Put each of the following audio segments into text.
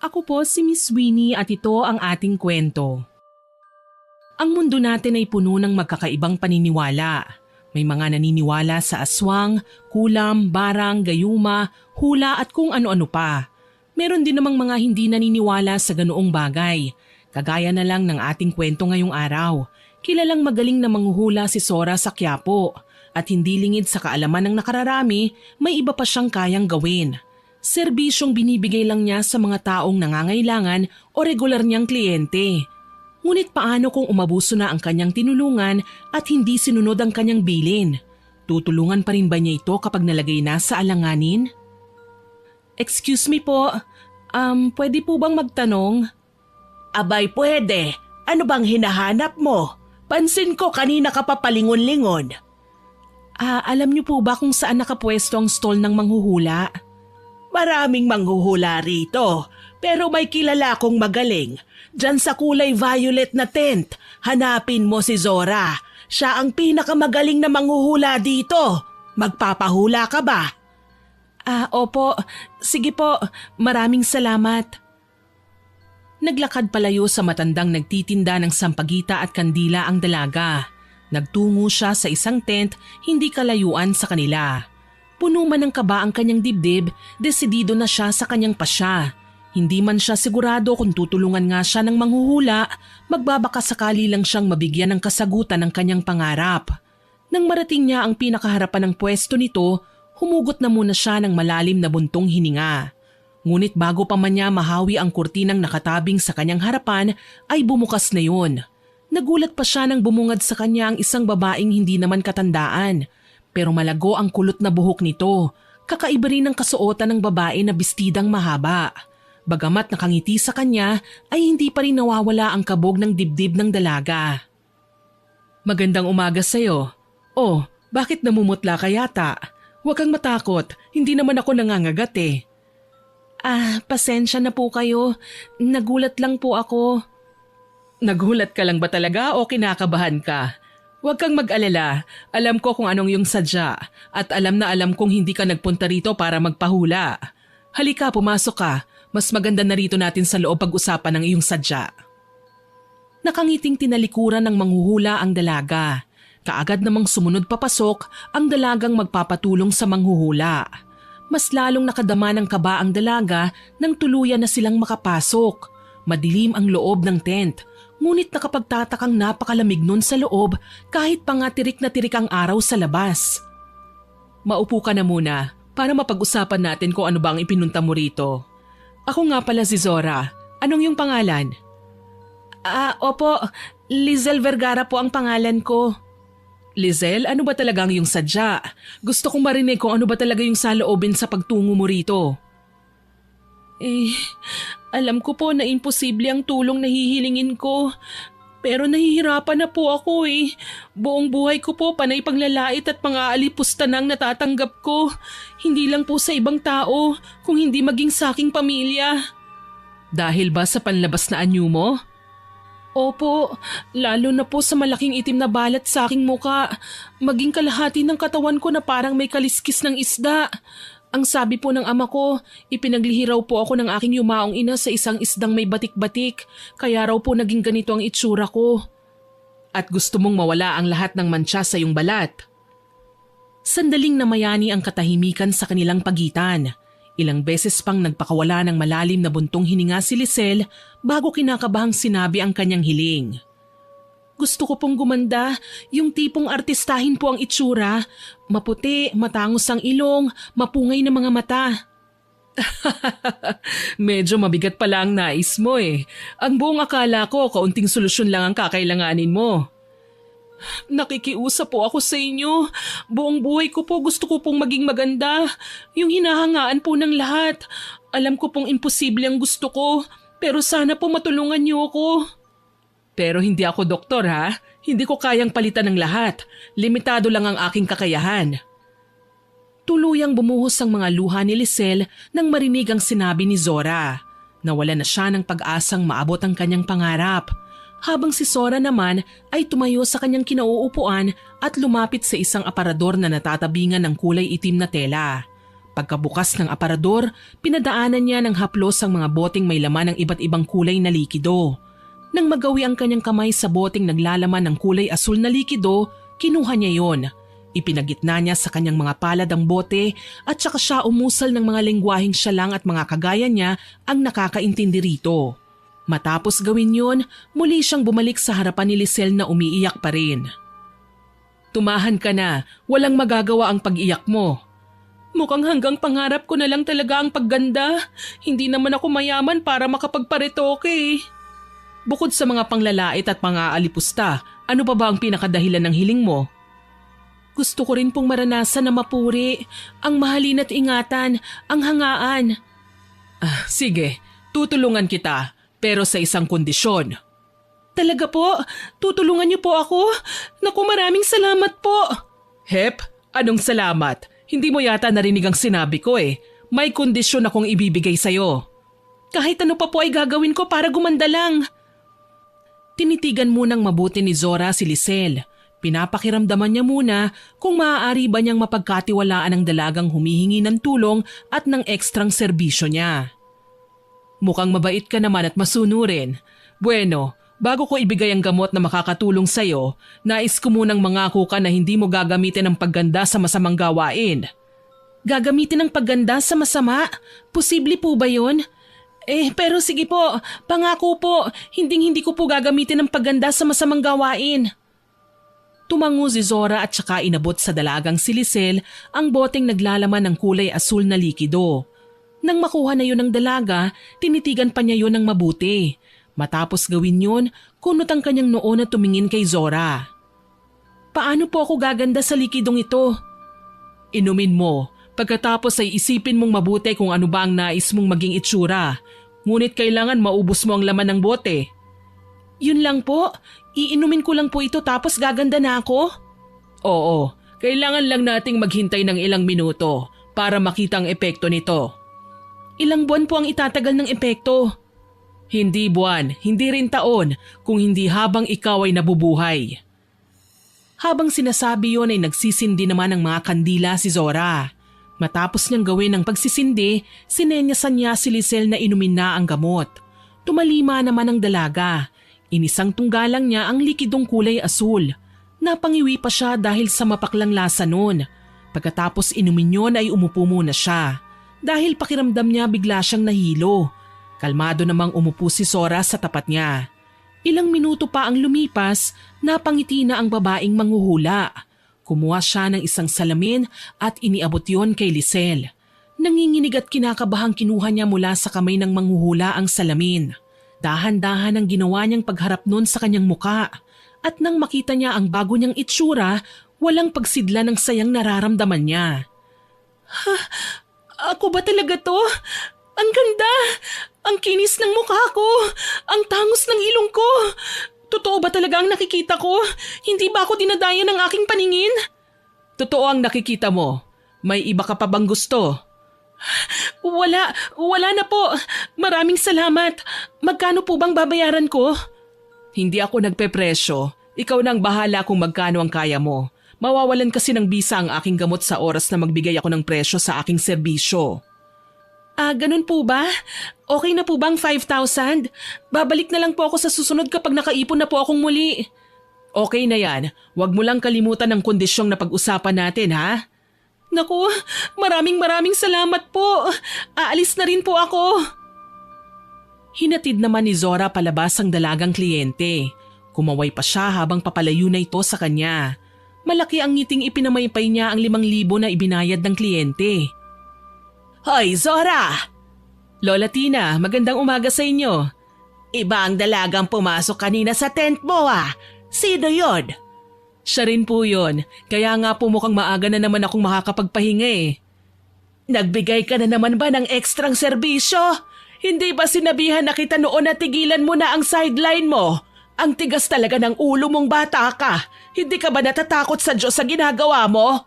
Ako po si Miss Winnie at ito ang ating kwento. Ang mundo natin ay puno ng magkakaibang paniniwala. May mga naniniwala sa aswang, kulam, barang, gayuma, hula at kung ano-ano pa. Meron din namang mga hindi naniniwala sa ganoong bagay. Kagaya na lang ng ating kwento ngayong araw. Kilalang magaling na manghuhula si Sora sa Quiapo at hindi lingid sa kaalaman ng nakararami, may iba pa siyang kayang gawin. Serbisyong binibigay lang niya sa mga taong nangangailangan o regular niyang kliyente. Ngunit paano kung umabuso na ang kanyang tinulungan at hindi sinunod ang kanyang bilin? Tutulungan pa rin ba niya ito kapag nalagay na sa alanganin? Excuse me po, pwede po bang magtanong? Abay pwede, ano bang hinahanap mo? Pansin ko kanina ka pa palingon-lingon. Alam niyo po ba kung saan nakapwesto ang stall ng manghuhula? Maraming manghuhula rito, pero may kilala akong magaling. Diyan sa kulay violet na tent, hanapin mo si Zora. Siya ang pinakamagaling na manghuhula dito. Magpapahula ka ba? Opo. Sige po. Maraming salamat. Naglakad palayo sa matandang nagtitinda ng sampagita at kandila ang dalaga. Nagtungo siya sa isang tent, hindi kalayuan sa kanila. Puno man ng kaba ang kanyang dibdib, desidido na siya sa kanyang pasya. Hindi man siya sigurado kung tutulungan nga siya ng manghuhula, magbabaka sakali lang siyang mabigyan ng kasagutan ng kanyang pangarap. Nang marating niya ang pinakaharapan ng pwesto nito, humugot na muna siya ng malalim na buntong hininga. Ngunit bago pa man niya mahawi ang kurtinang nakatabing sa kanyang harapan, ay bumukas na yun. Nagulat pa siya nang bumungad sa kanya ang isang babaeng hindi naman katandaan. Pero malago ang kulot na buhok nito. Kakaiba rin ang kasuotan ng babae na bestidang mahaba. Bagamat nakangiti sa kanya, ay hindi pa rin nawawala ang kabog ng dibdib ng dalaga. Magandang umaga sa'yo. Oh, bakit namumutla ka yata? Huwag kang matakot, hindi naman ako nangangagat eh. Pasensya na po kayo. Nagulat lang po ako. Nagulat ka lang ba talaga o kinakabahan ka? Huwag kang mag-alala, alam ko kung anong yung sadya at alam na alam kong hindi ka nagpunta rito para magpahula. Halika, pumasok ka. Mas maganda na rito natin sa loob pag-usapan ng iyong sadya. Nakangiting tinalikuran ng manghuhula ang dalaga. Kaagad namang sumunod papasok ang dalagang magpapatulong sa manghuhula. Mas lalong nakadama ng kaba ang dalaga nang tuluyan na silang makapasok. Madilim ang loob ng tent. Ngunit nakapagtatakang napakalamig nun sa loob kahit pa nga tirik na tirik ang araw sa labas. Maupo ka na muna para mapag-usapan natin kung ano ba ang ipinunta mo rito. Ako nga pala si Zora. Anong yung pangalan? Opo, Lizel Vergara po ang pangalan ko. Lizel, ano ba talaga ang iyong sadya? Gusto kong marinig kung ano ba talaga yung saloobin sa pagtungo mo rito. Alam ko po na imposible ang tulong na hihilingin ko. Pero nahihirapan na po ako eh. Buong buhay ko po panay panglalait at pang-aalipusta nang natatanggap ko. Hindi lang po sa ibang tao, kung hindi maging sa aking pamilya. Dahil ba sa panlabas na anyo mo? Opo, lalo na po sa malaking itim na balat sa aking muka. Maging kalahati ng katawan ko na parang may kaliskis ng isda. Ang sabi po ng ama ko, ipinaglihi raw po ako ng aking yumaong ina sa isang isdang may batik-batik, kaya raw po naging ganito ang itsura ko. At gusto mong mawala ang lahat ng mantsa sa iyong balat. Sandaling namayani ang katahimikan sa kanilang pagitan. Ilang beses pang nagpakawala ng malalim na buntong hininga si Lizel bago kinakabahang sinabi ang kanyang hiling. Gusto ko pong gumanda, yung tipong artistahin po ang itsura. Maputi, matangos ang ilong, mapungay na mga mata. Medyo mabigat pala ang nais mo eh. Ang buong akala ko, kaunting solusyon lang ang kakailanganin mo. Nakikiusap po ako sa inyo. Buong buhay ko po gusto ko pong maging maganda. Yung hinahangaan po ng lahat. Alam ko pong imposible ang gusto ko, pero sana po matulungan niyo ako. Pero hindi ako doktor ha. Hindi ko kayang palitan ng lahat. Limitado lang ang aking kakayahan. Tuluyang bumuhos ang mga luha ni Lizel nang marinig ang sinabi ni Zora. Nawala na siya ng pag-asang maabot ang kanyang pangarap. Habang si Zora naman ay tumayo sa kanyang kinauupuan at lumapit sa isang aparador na natatabingan ng kulay itim na tela. Pagkabukas ng aparador, pinadaanan niya ng haplos ang mga boteng may laman ng iba't ibang kulay na likido. Nang magawi ang kanyang kamay sa boteng naglalaman ng kulay asul na likido, kinuha niya yon. Ipinagitna niya sa kanyang mga palad ang bote at saka siya umusal ng mga lengguwaheng siya lang at mga kagaya niya ang nakakaintindi rito. Matapos gawin yon, muli siyang bumalik sa harapan ni Lisel na umiiyak pa rin. Tumahan ka na, walang magagawa ang pag-iyak mo. Mukhang hanggang pangarap ko na lang talaga ang pagganda. Hindi naman ako mayaman para makapagparetoke. Bukod sa mga panglalait at mga alipusta, ano pa ba ang pinakadahilan ng hiling mo? Gusto ko rin pong maranasan na mapuri, ang mahalin at ingatan, ang hangaan. Sige, tutulungan kita, pero sa isang kondisyon. Talaga po? Tutulungan niyo po ako? Naku, maraming salamat po. Hep, anong salamat? Hindi mo yata narinig ang sinabi ko eh. May kondisyon akong ibibigay sa'yo. Kahit ano pa po ay gagawin ko para gumanda lang. Tinitigan munang mabuti ni Zora si Lisel. Pinapakiramdaman niya muna kung maaari ba niyang mapagkatiwalaan ang dalagang humihingi ng tulong at ng ekstrang serbisyo niya. Mukhang mabait ka naman at masunurin. Bueno, bago ko ibigay ang gamot na makakatulong sa'yo, nais ko munang mangako ka na hindi mo gagamitin ang pagganda sa masamang gawain. Gagamitin ang pagganda sa masama? Posible po ba yun? Pero sige po, pangako po, hindi ko po gagamitin ang pagganda sa masamang gawain. Tumango si Zora at saka inabot sa dalagang si Lisel ang boteng naglalaman ng kulay asul na likido. Nang makuha na yun ng dalaga, tinitigan pa niya yun ng mabuti. Matapos gawin yun, kunot ang kanyang noo na tumingin kay Zora. Paano po ako gaganda sa likidong ito? Inumin mo, pagkatapos ay isipin mong mabuti kung ano ba ang nais mong maging itsura. Ngunit kailangan maubos mo ang laman ng bote. Yun lang po, iinumin ko lang po ito tapos gaganda na ako? Oo, kailangan lang nating maghintay ng ilang minuto para makita ang epekto nito. Ilang buwan po ang itatagal ng epekto? Hindi buwan, hindi rin taon, kung hindi habang ikaw ay nabubuhay. Habang sinasabi yon ay nagsisindi naman ng mga kandila si Zora. Matapos niyang gawin ang pagsisindi, sinenyasan niya si Lisel na inumin na ang gamot. Tumalima naman ang dalaga. Inisang tunggalang niya ang likidong kulay asul. Napangiwi pa siya dahil sa mapaklang lasa nun. Pagkatapos inumin yon ay umupo muna siya. Dahil pakiramdam niya bigla siyang nahilo. Kalmado namang umupo si Zora sa tapat niya. Ilang minuto pa ang lumipas, napangiti na ang babaeng manghuhula. Kumuha siya ng isang salamin at iniabot yon kay Lisel. Nanginginig at kinakabahang kinuha niya mula sa kamay ng manghuhula ang salamin. Dahan-dahan ang ginawa niyang pagharap nun sa kanyang muka. At nang makita niya ang bago niyang itsura, walang pagsidla ng sayang nararamdaman niya. Ako ba talaga to? Ang ganda! Ang kinis ng mukha ko! Ang tangos ng ilong ko! Totoo ba talaga ang nakikita ko? Hindi ba ako dinadaya ng aking paningin? Totoo ang nakikita mo. May iba ka pa bang gusto? Wala na po. Maraming salamat. Magkano po bang babayaran ko? Hindi ako nagpepresyo. Ikaw na ang bahala kung magkano ang kaya mo. Mawawalan kasi ng bisa ang aking gamot sa oras na magbigay ako ng presyo sa aking serbisyo. Ganun po ba? Okay na po bang 5,000? Babalik na lang po ako sa susunod kapag nakaipon na po akong muli. Okay na yan. Huwag mo lang kalimutan ang kondisyong na pag-usapan natin, ha? Naku, maraming salamat po. Aalis na rin po ako. Hinatid naman ni Zora palabas ang dalagang kliyente. Kumaway pa siya habang papalayo na ito sa kanya. Malaki ang ngiting ipinamaypay niya ang 5,000 na ibinayad ng kliyente. Hoy, Zora! Lola Tina, magandang umaga sa inyo. Iba ang dalagang pumasok kanina sa tent mo Sino yon? Siya rin po yun. Kaya nga po mukhang maaga na naman akong makakapagpahinga eh. Nagbigay ka na naman ba ng ekstrang serbisyo? Hindi ba sinabihan na kita noon na tigilan mo na ang sideline mo? Ang tigas talaga ng ulo mong bata ka. Hindi ka ba natatakot sa Diyos sa ginagawa mo?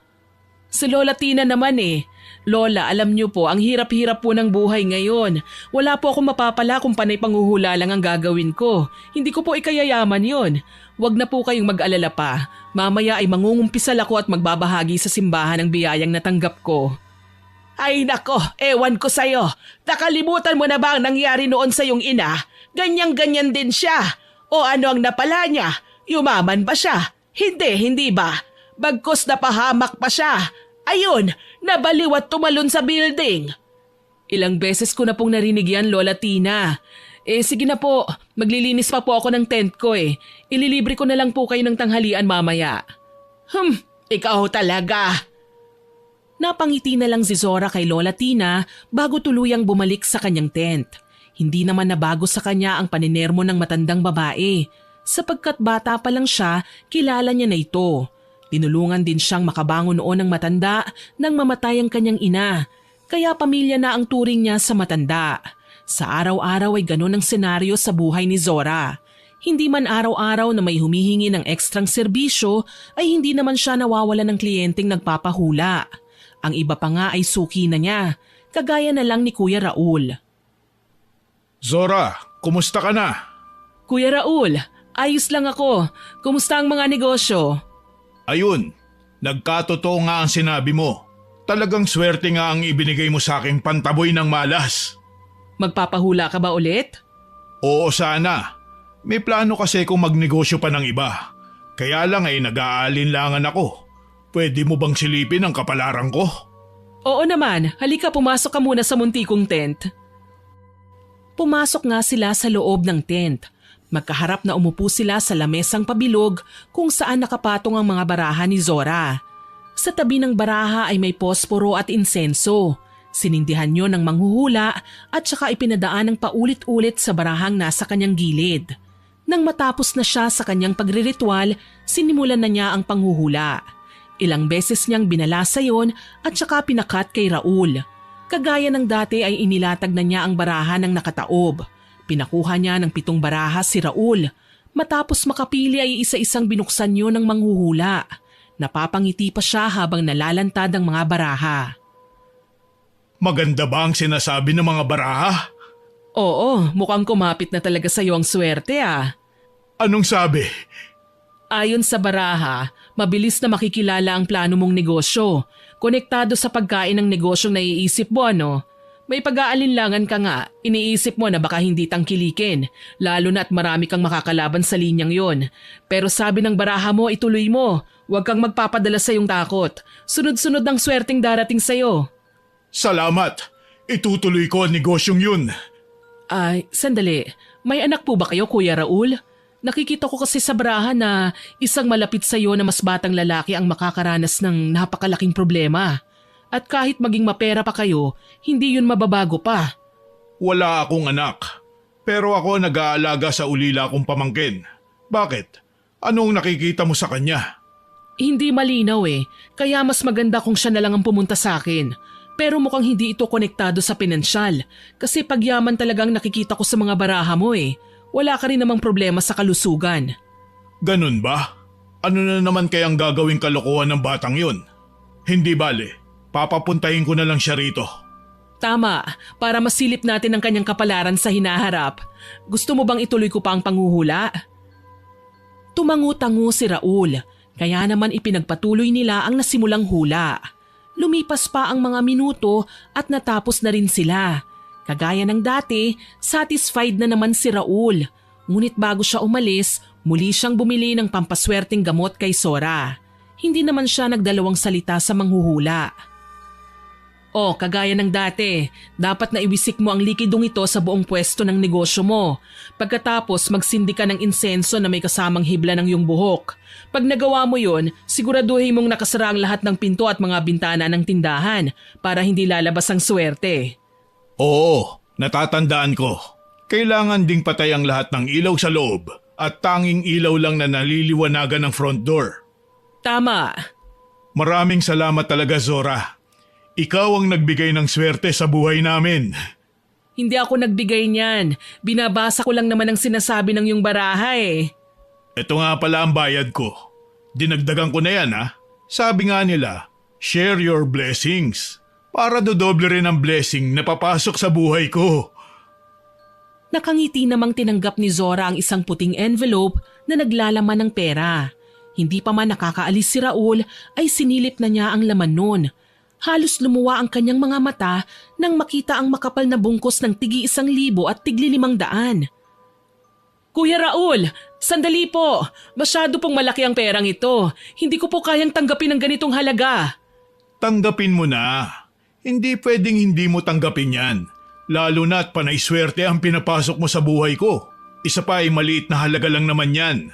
Si Lola Tina naman eh. Lola, alam niyo po, ang hirap-hirap po ng buhay ngayon. Wala po akong mapapala kung panay panghuhula lang ang gagawin ko. Hindi ko po ikayayaman yon. Huwag na po kayong mag-alala pa. Mamaya ay mangungumpisal ako at magbabahagi sa simbahan ng biyayang natanggap ko. Ay nako, ewan ko sa'yo. Nakalimutan mo na ba ang nangyari noon sa iyong ina? Ganyan-ganyan din siya. O ano ang napala niya? Yumaman ba siya? Hindi ba? Bagkus napahamak pa siya. Ayun, nabaliw at tumalon sa building. Ilang beses ko na pong narinig yan, Lola Tina. Sige na po, maglilinis pa po ako ng tent ko eh. Ililibre ko na lang po kayo ng tanghalian mamaya. Ikaw talaga. Napangiti na lang si Zora kay Lola Tina bago tuluyang bumalik sa kanyang tent. Hindi naman nabago sa kanya ang paninermo ng matandang babae. Sapagkat bata pa lang siya, kilala niya na ito. Tinulungan din siyang makabangon noon ng matanda nang mamatay ang kanyang ina. Kaya pamilya na ang turing niya sa matanda. Sa araw-araw ay ganun ang senaryo sa buhay ni Zora. Hindi man araw-araw na may humihingi ng ekstrang serbisyo ay hindi naman siya nawawala ng kliyenteng nagpapahula. Ang iba pa nga ay suki na niya, kagaya na lang ni Kuya Raul. Zora, kumusta ka na? Kuya Raul, ayos lang ako. Kumusta ang mga negosyo? Ayun, nagkatotoo nga ang sinabi mo. Talagang swerte nga ang ibinigay mo sa aking pantaboy ng malas. Magpapahula ka ba ulit? Oo sana. May plano kasi kung magnegosyo pa ng iba. Kaya lang ay nag-aalinlangan ako. Pwede mo bang silipin ang kapalaran ko? Oo naman, halika pumasok ka muna sa munti kong tent. Pumasok nga sila sa loob ng tent. Magkaharap na umupo sila sa lamesang pabilog kung saan nakapatong ang mga baraha ni Zora. Sa tabi ng baraha ay may posporo at insenso. Sinindihan yon ng manghuhula at saka ipinadaan ng paulit-ulit sa barahang nasa kanyang gilid. Nang matapos na siya sa kanyang pagriritual, sinimulan na niya ang panghuhula. Ilang beses niyang binalasa yon at saka pinakat kay Raul. Kagaya ng dati ay inilatag na niya ang baraha ng nakataob. Pinakuha niya ng 7 baraha si Raul. Matapos makapili ay isa-isang binuksan niyo ng manghuhula. Napapangiti pa siya habang nalalantad ang mga baraha. Maganda ba ang sinasabi ng mga baraha? Oo, mukhang kumapit na talaga sa iyo ang swerte ah. Anong sabi? Ayon sa baraha, mabilis na makikilala ang plano mong negosyo. Konektado sa pagkain ng negosyong naiisip mo ano? May pag-aalinlangan ka nga, iniisip mo na baka hindi tangkilikin, lalo na at marami kang makakalaban sa linyang yon. Pero sabi ng baraha mo, ituloy mo. Huwag kang magpapadala sa iyong takot. Sunod-sunod ang swerteng darating sa iyo. Salamat. Itutuloy ko ang negosyong yun. Ay, sandali. May anak po ba kayo, Kuya Raul? Nakikita ko kasi sa baraha na isang malapit sa iyo na mas batang lalaki ang makakaranas ng napakalaking problema. At kahit maging mapera pa kayo, hindi yun mababago pa. Wala akong anak. Pero ako nag-aalaga sa ulila kong pamangkin. Bakit? Anong nakikita mo sa kanya? Hindi malinaw eh, kaya mas maganda kung siya na lang ang pumunta sa akin. Pero mukhang hindi ito konektado sa pinansyal kasi pagyaman talagang nakikita ko sa mga baraha mo eh. Wala ka rin namang problema sa kalusugan. Ganun ba? Ano na naman kayang gagawing kalokohan ng batang yun? Hindi bale, papapuntahin ko na lang siya rito. Tama, para masilip natin ang kanyang kapalaran sa hinaharap. Gusto mo bang ituloy ko pa ang panghuhula? Tumangu-tangu si Raul, kaya naman ipinagpatuloy nila ang nasimulang hula. Lumipas pa ang mga minuto at natapos na rin sila. Kagaya ng dati, satisfied na naman si Raul. Ngunit bago siya umalis, muli siyang bumili ng pampaswerteng gamot kay Zora. Hindi naman siya nagdalawang salita sa manghuhula. O, kagaya ng dati, dapat na iwisik mo ang likidong ito sa buong pwesto ng negosyo mo. Pagkatapos magsindi ka ng insenso na may kasamang hibla ng iyong buhok. Pag nagawa mo yun, siguraduhin mong nakasara ang lahat ng pinto at mga bintana ng tindahan para hindi lalabas ang swerte. Oo, natatandaan ko. Kailangan ding patay ang lahat ng ilaw sa loob at tanging ilaw lang na naliliwanagan ng front door. Tama. Maraming salamat talaga, Zora. Ikaw ang nagbigay ng swerte sa buhay namin. Hindi ako nagbigay niyan. Binabasa ko lang naman ang sinasabi ng iyong baraha eh. Ito nga pala ang bayad ko. Dinagdagan ko na yan ha. Sabi nga nila, share your blessings. Para dodoble rin ang blessing na papasok sa buhay ko. Nakangiti namang tinanggap ni Zora ang isang puting envelope na naglalaman ng pera. Hindi pa man nakakaalis si Raul ay sinilip na niya ang laman nun. Halos lumuwa ang kanyang mga mata nang makita ang makapal na bungkos ng tig-1,000 at tig-500. Kuya Raul, sandali po. Masyado pong malaki ang perang ito. Hindi ko po kayang tanggapin ang ganitong halaga. Tanggapin mo na. Hindi pwedeng hindi mo tanggapin yan. Lalo na't panay swerte ang pinapasok mo sa buhay ko. Isa pa ay maliit na halaga lang naman yan.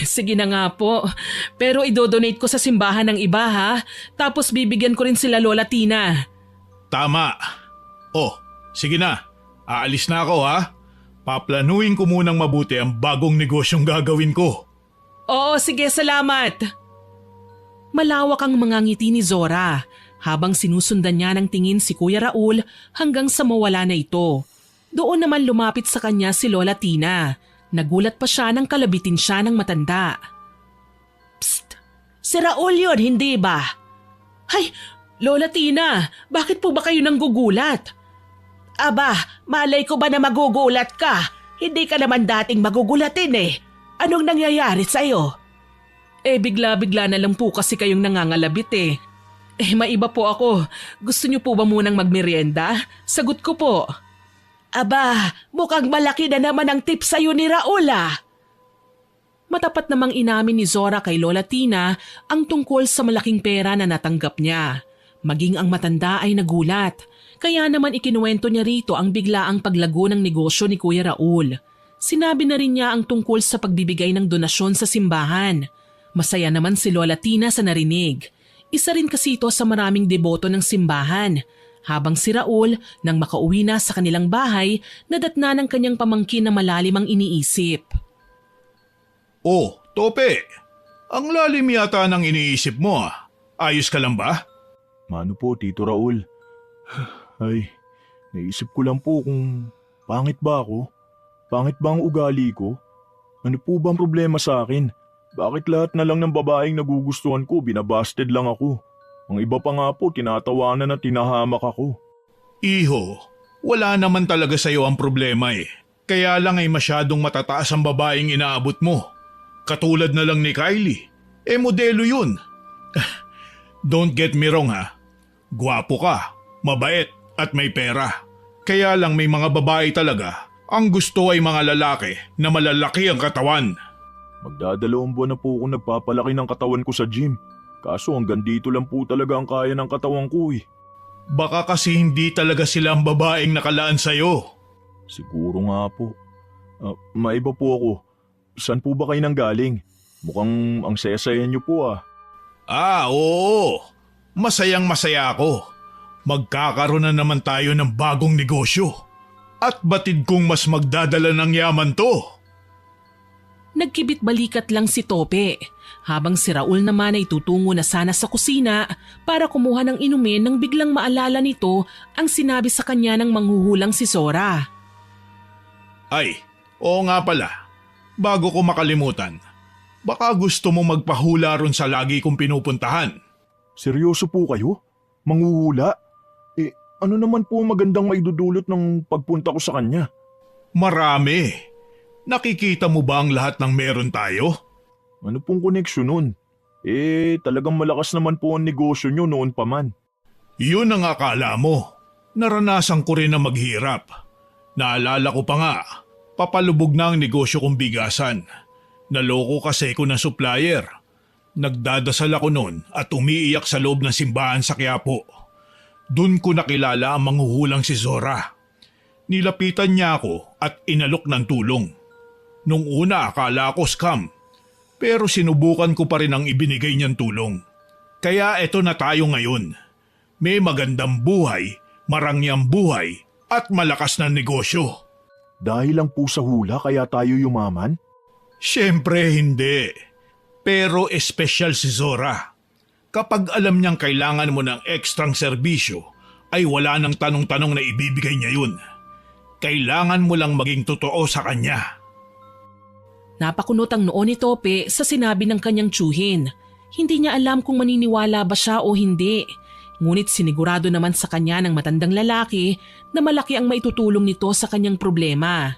Sige na nga po. Pero idodonate ko sa simbahan ng iba ha. Tapos bibigyan ko rin sila Lola Tina. Tama. Oh, sige na. Aalis na ako ha. Paplanuhin ko munang mabuti ang bagong negosyong gagawin ko. Oo, sige, salamat. Malawak ang mga ngiti ni Zora habang sinusundan niya ng tingin si Kuya Raul hanggang sa mawala na ito. Doon naman lumapit sa kanya si Lola Tina. Nagulat pa siya nang kalabitin siya ng matanda. Psst! Si Raul yun, hindi ba? Hay, Lola Tina, bakit po ba kayo nanggugulat? Aba, malay ko ba na magugulat ka? Hindi ka naman dating magugulatin eh. Anong nangyayari sa'yo? Bigla-bigla na lang po kasi kayong nangangalabit eh. Maiba po ako. Gusto niyo po ba munang magmerienda? Sagot ko po. Aba, mukhang malaki na naman ang tip sa'yo ni Raul ah. Matapat namang inamin ni Zora kay Lola Tina ang tungkol sa malaking pera na natanggap niya. Maging ang matanda ay nagulat. Kaya naman ikinuwento niya rito ang biglaang paglago ng negosyo ni Kuya Raul. Sinabi na rin niya ang tungkol sa pagbibigay ng donasyon sa simbahan. Masaya naman si Lola Tina sa narinig. Isa rin kasi ito sa maraming deboto ng simbahan. Habang si Raul, nang makauwi na sa kanilang bahay, nadatna ng kanyang pamangkin na malalim ang iniisip. Oh, Tope. Ang lalim yata ng iniisip mo ah. Ayos ka lang ba? Mano po, Tito Raul? Ay, naisip ko lang po kung pangit ba ako? Pangit ba ang ugali ko? Ano po bang problema sa akin? Bakit lahat na lang ng babaeng nagugustuhan ko, binabasted lang ako? Ang iba pa nga po, tinatawanan at tinahamak ako. Iho, wala naman talaga sa'yo ang problema eh. Kaya lang ay masyadong matataas ang babaeng inaabot mo. Katulad na lang ni Kylie. Modelo yun. Don't get me wrong ha. Gwapo ka, mabait at may pera. Kaya lang may mga babae talaga. Ang gusto ay mga lalaki na malalaki ang katawan. Magdadalawang buwan na po akong nagpapalaki ng katawan ko sa gym. Kaso hanggang dito lang po talaga ang kaya ng katawan ko eh. Baka kasi hindi talaga sila ang babaeng nakalaan sa'yo. Siguro nga po. Maiba po ako. Saan po ba kayo nanggaling? Mukhang ang saya-saya niyo po ah. Oo. Masayang masaya ako. Magkakaroon na naman tayo ng bagong negosyo. At batid kong mas magdadala ng yaman to. Nagkibit balikat lang si Tope, habang si Raul naman ay tutungo na sana sa kusina para kumuha ng inumin nang biglang maalala nito ang sinabi sa kanya ng manghuhulang si Zora. Ay, oo nga pala. Bago ko makalimutan, baka gusto mo magpahula ron sa lagi kong pinupuntahan. Seryoso po kayo? Manghuhula? Ano naman po magandang maidudulot ng pagpunta ko sa kanya? Marami. Nakikita mo ba ang lahat ng meron tayo? Ano pong koneksyon nun? Talagang malakas naman po ang negosyo nyo noon pa man. Yun ang akala mo. Naranasan ko rin na maghirap. Naalala ko pa nga, papalubog na ang negosyo kong bigasan. Naloko kasi ko ng supplier. Nagdadasal ako noon at umiiyak sa loob ng simbahan sa Quiapo. Doon ko nakilala ang manghuhulang si Zora. Nilapitan niya ako at inalok ng tulong. Nung una akala ko scam, pero sinubukan ko pa rin ang ibinigay niyang tulong. Kaya eto na tayo ngayon. May magandang buhay, marangyang buhay at malakas na negosyo. Dahil lang po sa hula kaya tayo yumaman? Siyempre hindi. Pero espesyal si Zora. Kapag alam niyang kailangan mo ng ekstrang serbisyo, ay wala nang tanong-tanong na ibibigay niya yun. Kailangan mo lang maging totoo sa kanya. Napakunot ang noo ni Tope sa sinabi ng kanyang tiyuhin. Hindi niya alam kung maniniwala ba siya o hindi. Ngunit sinigurado naman sa kanya ng matandang lalaki na malaki ang maitutulong nito sa kanyang problema.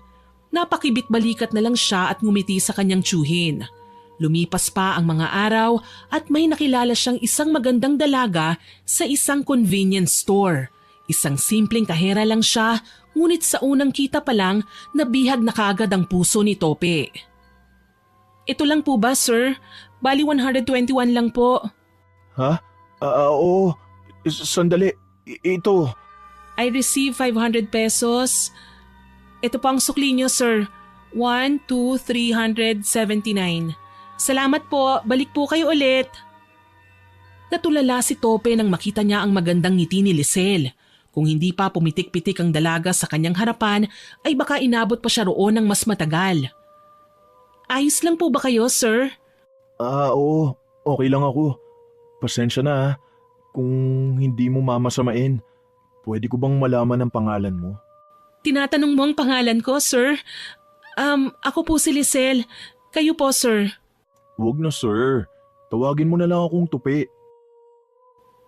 Napakibit balikat na lang siya at ngumiti sa kanyang tiyuhin. Lumipas pa ang mga araw at may nakilala siyang isang magandang dalaga sa isang convenience store. Isang simpleng kahera lang siya, ngunit sa unang kita pa lang nabihag na kaagad ang puso ni Tope. Ito lang po ba, sir? Bali 121 lang po. Ha? Oo. Sandali. Ito. I receive 500 pesos. Ito po ang sukli niyo, sir. 1, 2, 379. Salamat po. Balik po kayo ulit. Natulala si Tope nang makita niya ang magandang ngiti ni Lisel. Kung hindi pa pumitik-pitik ang dalaga sa kanyang harapan, ay baka inabot pa siya roon ng mas matagal. Ayos lang po ba kayo, sir? Oo. Okay lang ako. Pasensya na kung hindi mo mamasamain. Pwede ko bang malaman ang pangalan mo? Tinatanong mo ang pangalan ko, sir? Ako po si Lisel. Kayo po, sir. Huwag na, sir. Tawagin mo na lang akong Tupi.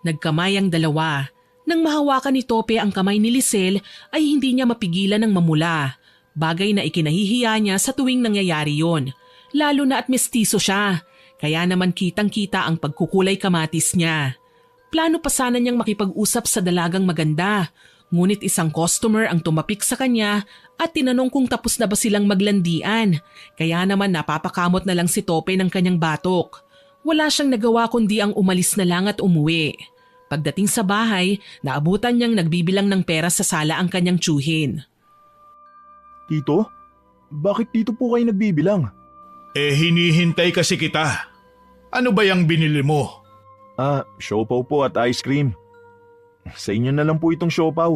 Nagkamay ang dalawa. Nang mahawakan ni Tope ang kamay ni Lisel ay hindi niya mapigilan ng mamula. Bagay na ikinahihiya niya sa tuwing nangyayari yon. Lalo na at mestizo siya. Kaya naman kitang-kita ang pagkukulay kamatis niya. Plano pa sana niyang makipag-usap sa dalagang maganda. Ngunit isang customer ang tumapik sa kanya at tinanong kung tapos na ba silang maglandian. Kaya naman napapakamot na lang si Tope ng kanyang batok. Wala siyang nagawa kundi ang umalis na lang at umuwi. Pagdating sa bahay, naabutan niyang nagbibilang ng pera sa sala ang kanyang tiyuhin. Tito? Bakit dito po kayo nagbibilang? Hinihintay kasi kita. Ano ba yung binili mo? Siopaw po at ice cream. Sa inyo na lang po itong siopaw.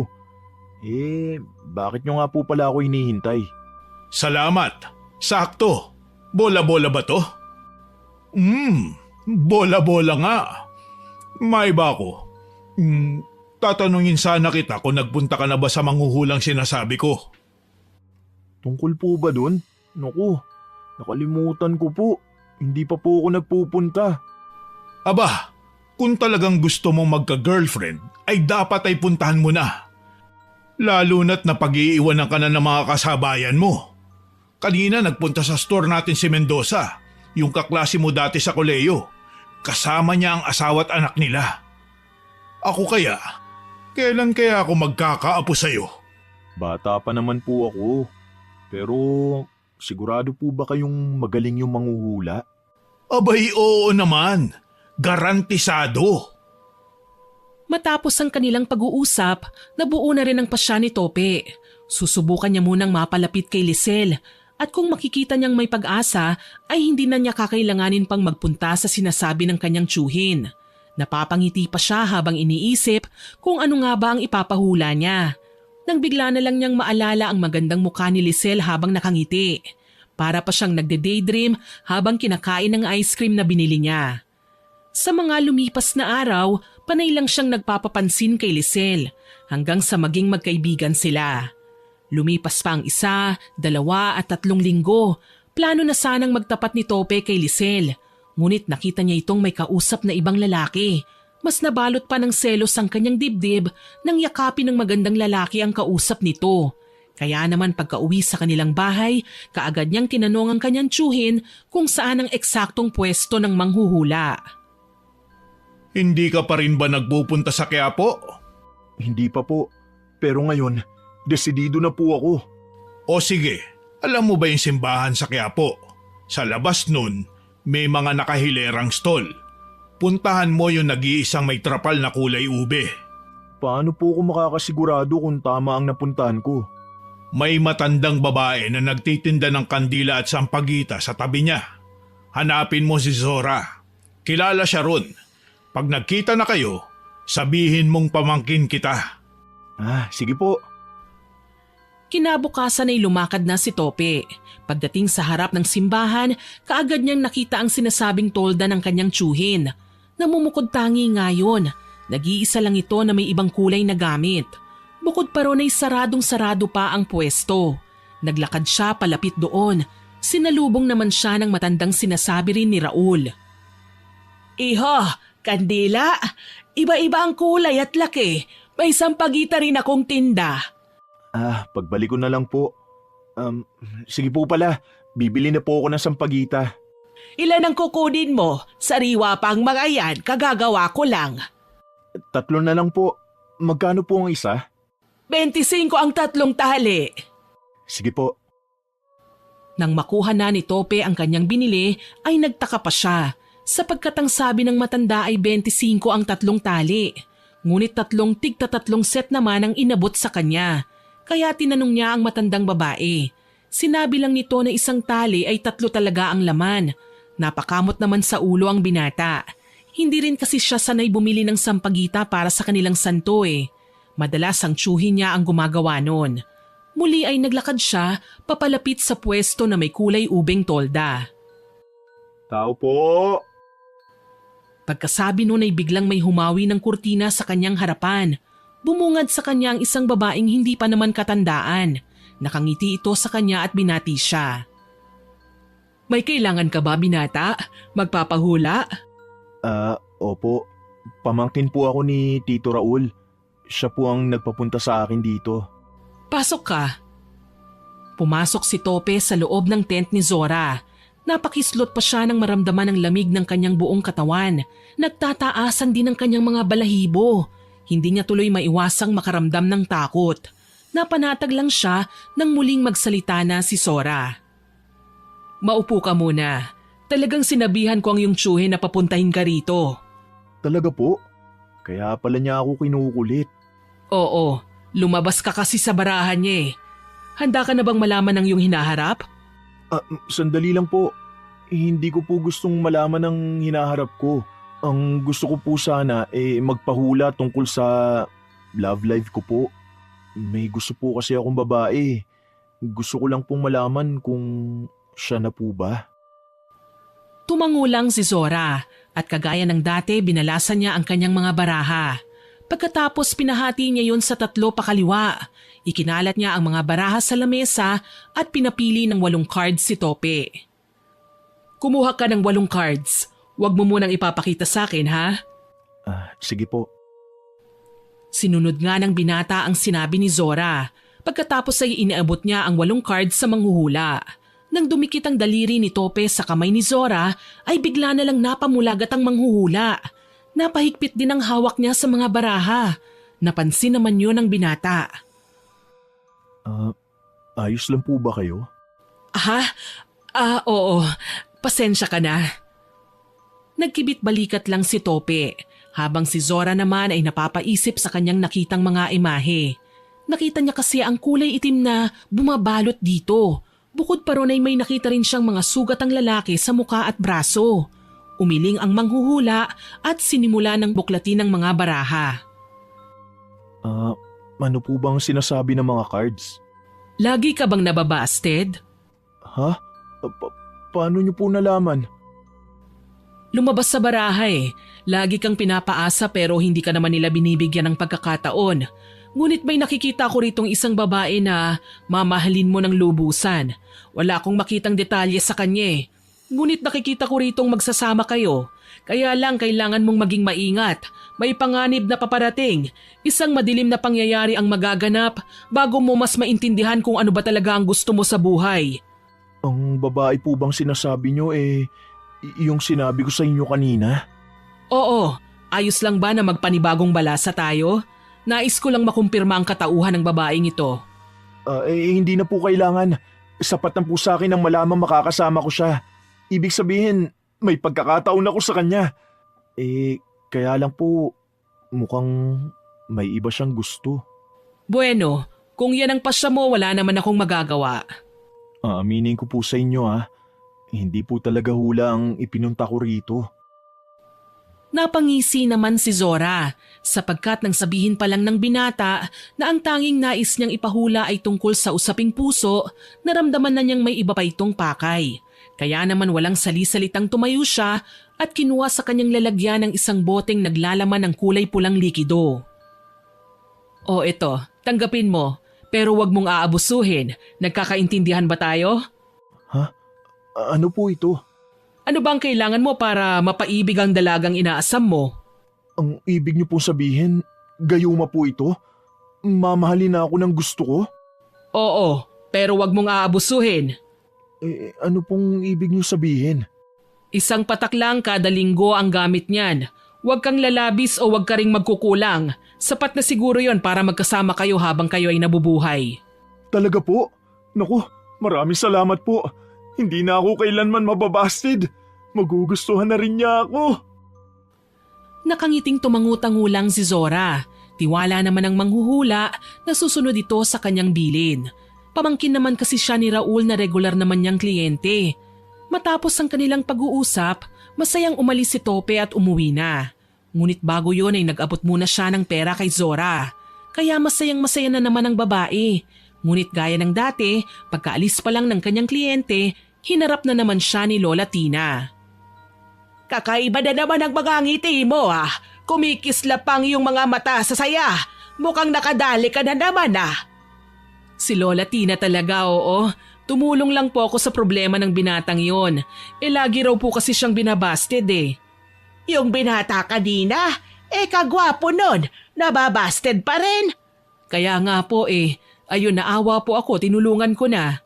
Bakit nyo nga po pala ako hinihintay? Salamat. Sakto. Bola-bola ba to? Bola-bola nga. May ba ako? Tatanungin sana kita kung nagpunta ka na ba sa manghuhulang sinasabi ko. Tungkol po ba dun? Naku, nakalimutan ko po. Hindi pa po ako nagpupunta. Aba, kung talagang gusto mong magka-girlfriend, ay dapat ay puntahan mo na. Lalo na't napag-iiwanan ka na ng mga kasabayan mo. Kanina nagpunta sa store natin si Mendoza, yung kaklase mo dati sa koleyo. Kasama niya ang asawa at anak nila. Ako kailan kaya ako magkakaapo sa'yo? Bata pa naman po ako. Pero sigurado po ba kayong magaling yung manghuhula? Abay, oo naman. Garantisado. Matapos ang kanilang pag-uusap, nabuo na rin ang pasya ni Tope. Susubukan niya munang mapalapit kay Lisel at kung makikita niyang may pag-asa ay hindi na niya kakailanganin pang magpunta sa sinasabi ng kanyang tiyuhin. Napapangiti pa siya habang iniisip kung ano nga ba ang ipapahula niya. Nang bigla na lang niyang maalala ang magandang mukha ni Lisel habang nakangiti. Para pa siyang nagde-daydream habang kinakain ng ice cream na binili niya. Sa mga lumipas na araw, panay lang siyang nagpapapansin kay Lisel hanggang sa maging magkaibigan sila. Lumipas pa ang 1, 2 at 3 linggo. Plano na sanang magtapat ni Tope kay Lisel. Ngunit nakita niya itong may kausap na ibang lalaki. Mas nabalot pa ng selos ang kanyang dibdib nang yakapin ng magandang lalaki ang kausap nito. Kaya naman pagka-uwi sa kanilang bahay, kaagad niyang tinanong ang kanyang tiyuhin kung saan ang eksaktong pwesto ng manghuhula. Hindi ka pa rin ba nagpupunta sa Quiapo? Hindi pa po. Pero ngayon, desidido na po ako. O sige, alam mo ba yung simbahan sa Quiapo? Sa labas nun, may mga nakahilerang stall. Puntahan mo yung nag-iisang may trapal na kulay ube. Paano po ako makakasigurado kung tama ang napuntahan ko? May matandang babae na nagtitinda ng kandila at sampagita sa tabi niya. Hanapin mo si Zora. Kilala siya ron. Pag nagkita na kayo, sabihin mong pamangkin kita. Sige po. Kinabukasan ay lumakad na si Tope. Pagdating sa harap ng simbahan, kaagad niyang nakita ang sinasabing tolda ng kanyang tiyuhin. Namumukod tangi ngayon. Nag-iisa lang ito na may ibang kulay na gamit. Bukod pa ron ay saradong-sarado pa ang pwesto. Naglakad siya palapit doon. Sinalubong naman siya ng matandang sinasabi rin ni Raul. Iho, kandila, iba-iba ang kulay at laki. May sampagita rin akong tinda. Pagbalik ko na lang po. Sige po pala, bibili na po ako ng sampagita. Ilan ang kukunin mo? Sariwa pang mga yan, kagagawa ko lang. 3 na lang po. Magkano po ang isa? 25 ang 3 tali. Sige po. Nang makuha na ni Tope ang kanyang binili ay nagtaka pa siya sapagkat ang sabi ng matanda ay 25 ang 3 tali. Ngunit 3 tig-3 set naman ang inabot sa kanya. Kaya tinanong niya ang matandang babae. Sinabi lang nito na isang tali ay 3 talaga ang laman. Napakamot naman sa ulo ang binata. Hindi rin kasi siya sanay bumili ng sampagita para sa kanilang santo eh. Madalas ang tiyuhin niya ang gumagawa noon. Muli ay naglakad siya papalapit sa pwesto na may kulay ubeng tolda. Tao po! Pagkasabi noon ay biglang may humawi ng kurtina sa kanyang harapan. Bumungad sa kanya ang isang babaeng hindi pa naman katandaan. Nakangiti ito sa kanya at binati siya. May kailangan ka ba, binata? Magpapahula? Opo. Pamangkin po ako ni Tito Raul. Siya po ang nagpapunta sa akin dito. Pasok ka. Pumasok si Tope sa loob ng tent ni Zora. Napakislot pa siya nang maramdaman ang lamig ng kanyang buong katawan. Nagtataasan din ang kanyang mga balahibo. Hindi niya tuloy maiwasang makaramdam ng takot. Napanatag lang siya nang muling magsalita na si Zora. Maupo ka muna. Talagang sinabihan ko ang iyong tiyuhin na papuntahin ka rito. Talaga po? Kaya pala niya ako kinukulit. Oo, lumabas ka kasi sa barahan niya eh. Handa ka na bang malaman ang iyong hinaharap? Sandali lang po. Hindi ko po gustong malaman ang hinaharap ko. Ang gusto ko po sana magpahula tungkol sa love life ko po. May gusto po kasi akong babae. Gusto ko lang pong malaman kung siya na po ba. Tumangulang si Zora at kagaya ng dati binalasan niya ang kanyang mga baraha. Pagkatapos pinahati niya yon sa 3 pakaliwa. Ikinalat niya ang mga baraha sa lamesa at pinapili ng 8 cards si Tope. Kumuha ka ng 8 cards. Huwag mo munang ipapakita sa akin, ha? Sige po. Sinunod nga ng binata ang sinabi ni Zora. Pagkatapos ay iniabot niya ang 8 cards sa manghuhula. Nang dumikit ang daliri ni Tope sa kamay ni Zora, ay bigla na lang napamulagat ang manghuhula. Napahigpit din ang hawak niya sa mga baraha. Napansin naman yun ng binata. Ayos lang po ba kayo? Oo. Pasensya ka na. Nagkibit balikat lang si Tope, habang si Zora naman ay napapaisip sa kanyang nakitang mga imahe. Nakita niya kasi ang kulay itim na bumabalot dito. Bukod pa ron ay may nakita rin siyang mga sugat ang lalaki sa muka at braso. Umiling ang manghuhula at sinimula ng buklatin ng mga baraha. Ano po bang sinasabi ng mga cards? Lagi ka bang nababasted? Ha? Paano niyo po nalaman? Lumabas sa baraha eh. Lagi kang pinapaasa pero hindi ka naman nila binibigyan ng pagkakataon. Ngunit may nakikita ko ritong isang babae na mamahalin mo ng lubusan. Wala akong makitang detalye sa kanya eh. Ngunit nakikita ko ritong magsasama kayo. Kaya lang kailangan mong maging maingat. May panganib na paparating. Isang madilim na pangyayari ang magaganap bago mo mas maintindihan kung ano ba talaga ang gusto mo sa buhay. Ang babae po bang sinasabi niyo yung sinabi ko sa inyo kanina? Oo, ayos lang ba na magpanibagong balasa tayo? Nais ko lang makumpirma ang katauhan ng babaeng ito. Hindi na po kailangan. Sapat na po sa akin ang malamang makakasama ko siya. Ibig sabihin, may pagkakataon ako sa kanya. Kaya lang po, mukhang may iba siyang gusto. Bueno, kung yan ang pasya mo, wala naman akong magagawa. Aminin ko po sa inyo hindi po talaga hula ang ipinunta ko rito. Napangisi naman si Zora sapagkat nang sabihin pa lang ng binata na ang tanging nais niyang ipahula ay tungkol sa usaping puso, naramdaman na niyang may iba pa itong pakay. Kaya naman walang sali-salitang tumayo siya at kinuha sa kanyang lalagyan ng isang boteng naglalaman ng kulay pulang likido. O ito, tanggapin mo, pero wag mong aabusuhin. Nagkakaintindihan ba tayo? Ano po ito? Ano bang kailangan mo para mapaibig ang dalagang inaasam mo? Ang ibig niyo pong sabihin, gayuma po ito? Mamahalin na ako ng gusto ko? Oo, pero wag mong aabusuhin. Ano pong ibig niyo sabihin? Isang patak lang kada linggo ang gamit niyan. Huwag kang lalabis o huwag ka ring magkukulang. Sapat na siguro yon para magkasama kayo habang kayo ay nabubuhay. Talaga po? Naku, maraming salamat po. Hindi na ako kailanman mababasted. Magugustuhan na rin niya ako. Nakangiting tumangutangulang si Zora. Tiwala naman ang manghuhula na susunod ito sa kanyang bilin. Pamangkin naman kasi siya ni Raul na regular naman niyang kliyente. Matapos ang kanilang pag-uusap, masayang umalis si Tope at umuwi na. Ngunit bago yun ay nag-abot muna siya ng pera kay Zora. Kaya masayang masaya na naman ang babae. Ngunit gaya ng dati, pagkaalis pa lang ng kanyang kliyente, hinarap na naman siya ni Lola Tina. Kakaiba na naman ang mga ngiti mo ah. Kumikislapang yung mga mata sa saya. Mukhang nakadali ka na naman ah. Si Lola Tina talaga, oo. Tumulong lang po ako sa problema ng binatang yon. Lagi raw po kasi siyang binabasted eh. Yung binata kanina, kagwapo nun. Nababasted pa rin. Kaya nga po eh. Ayun, naawa po ako, tinulungan ko na.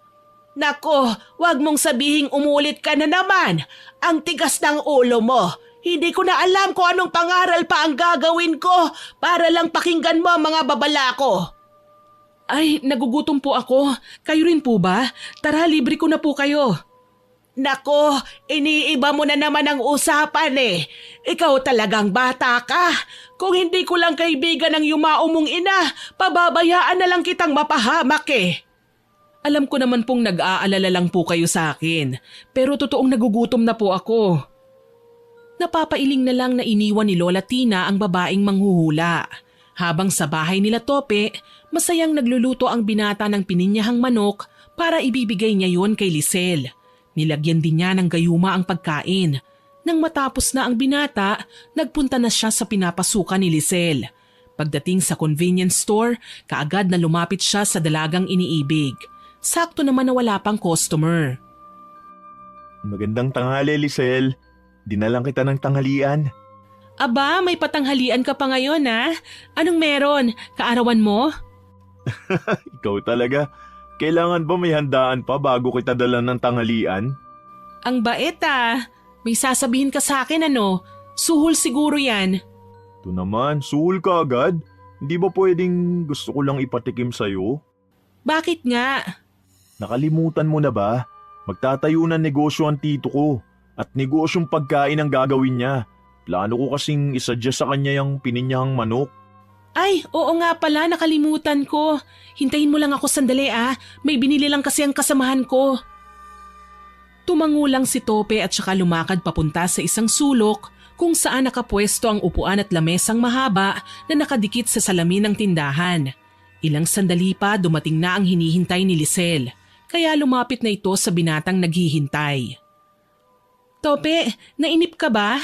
Nako, wag mong sabihing umulit ka na naman. Ang tigas ng ulo mo. Hindi ko na alam kung anong pangaral pa ang gagawin ko para lang pakinggan mo ang mga babala ko. Ay, nagugutom po ako. Kayo rin po ba? Tara, libre ko na po kayo. Nako, iniiba mo na naman ang usapan eh. Ikaw talagang bata ka. Kung hindi ko lang kaibigan ng yumao mong ina, pababayaan na lang kitang mapahamak eh. Alam ko naman pong nag-aalala lang po kayo sa akin. Pero totoong nagugutom na po ako. Napapailing na lang na iniwan ni Lola Tina ang babaeng manghuhula. Habang sa bahay nila Tope, masayang nagluluto ang binata ng pininyahang manok para ibibigay niya yon kay Lisel. Nilagyan din niya ng gayuma ang pagkain. Nang matapos na ang binata, nagpunta na siya sa pinapasukan ni Lisel. Pagdating sa convenience store, kaagad na lumapit siya sa dalagang iniibig. Sakto naman na wala pang customer. Magandang tanghali, Lisel. Dinalang kita ng tanghalian. Aba, may patanghalian ka pa ngayon ha? Anong meron? Kaarawan mo? Ikaw talaga. Kailangan ba may handaan pa bago kita dalan ng tanghalian? Ang bait ah. May sasabihin ka sa akin ano? Suhol siguro yan. Ito naman, suhol ka agad. Hindi ba pwedeng gusto ko lang ipatikim sa'yo? Bakit nga? Nakalimutan mo na ba? Magtatayo ng negosyo ang tito ko. At negosyong pagkain ang gagawin niya. Plano ko kasing isadya sa kanya yung pininyahang manok. Ay, oo nga pala, nakalimutan ko. Hintayin mo lang ako sandali ah. May binili lang kasi ang kasamahan ko. Tumango lang si Tope at saka lumakad papunta sa isang sulok kung saan nakapwesto ang upuan at lamesang mahaba na nakadikit sa salamin ng tindahan. Ilang sandali pa dumating na ang hinihintay ni Lisel, kaya lumapit na ito sa binatang naghihintay. Tope, nainip ka ba?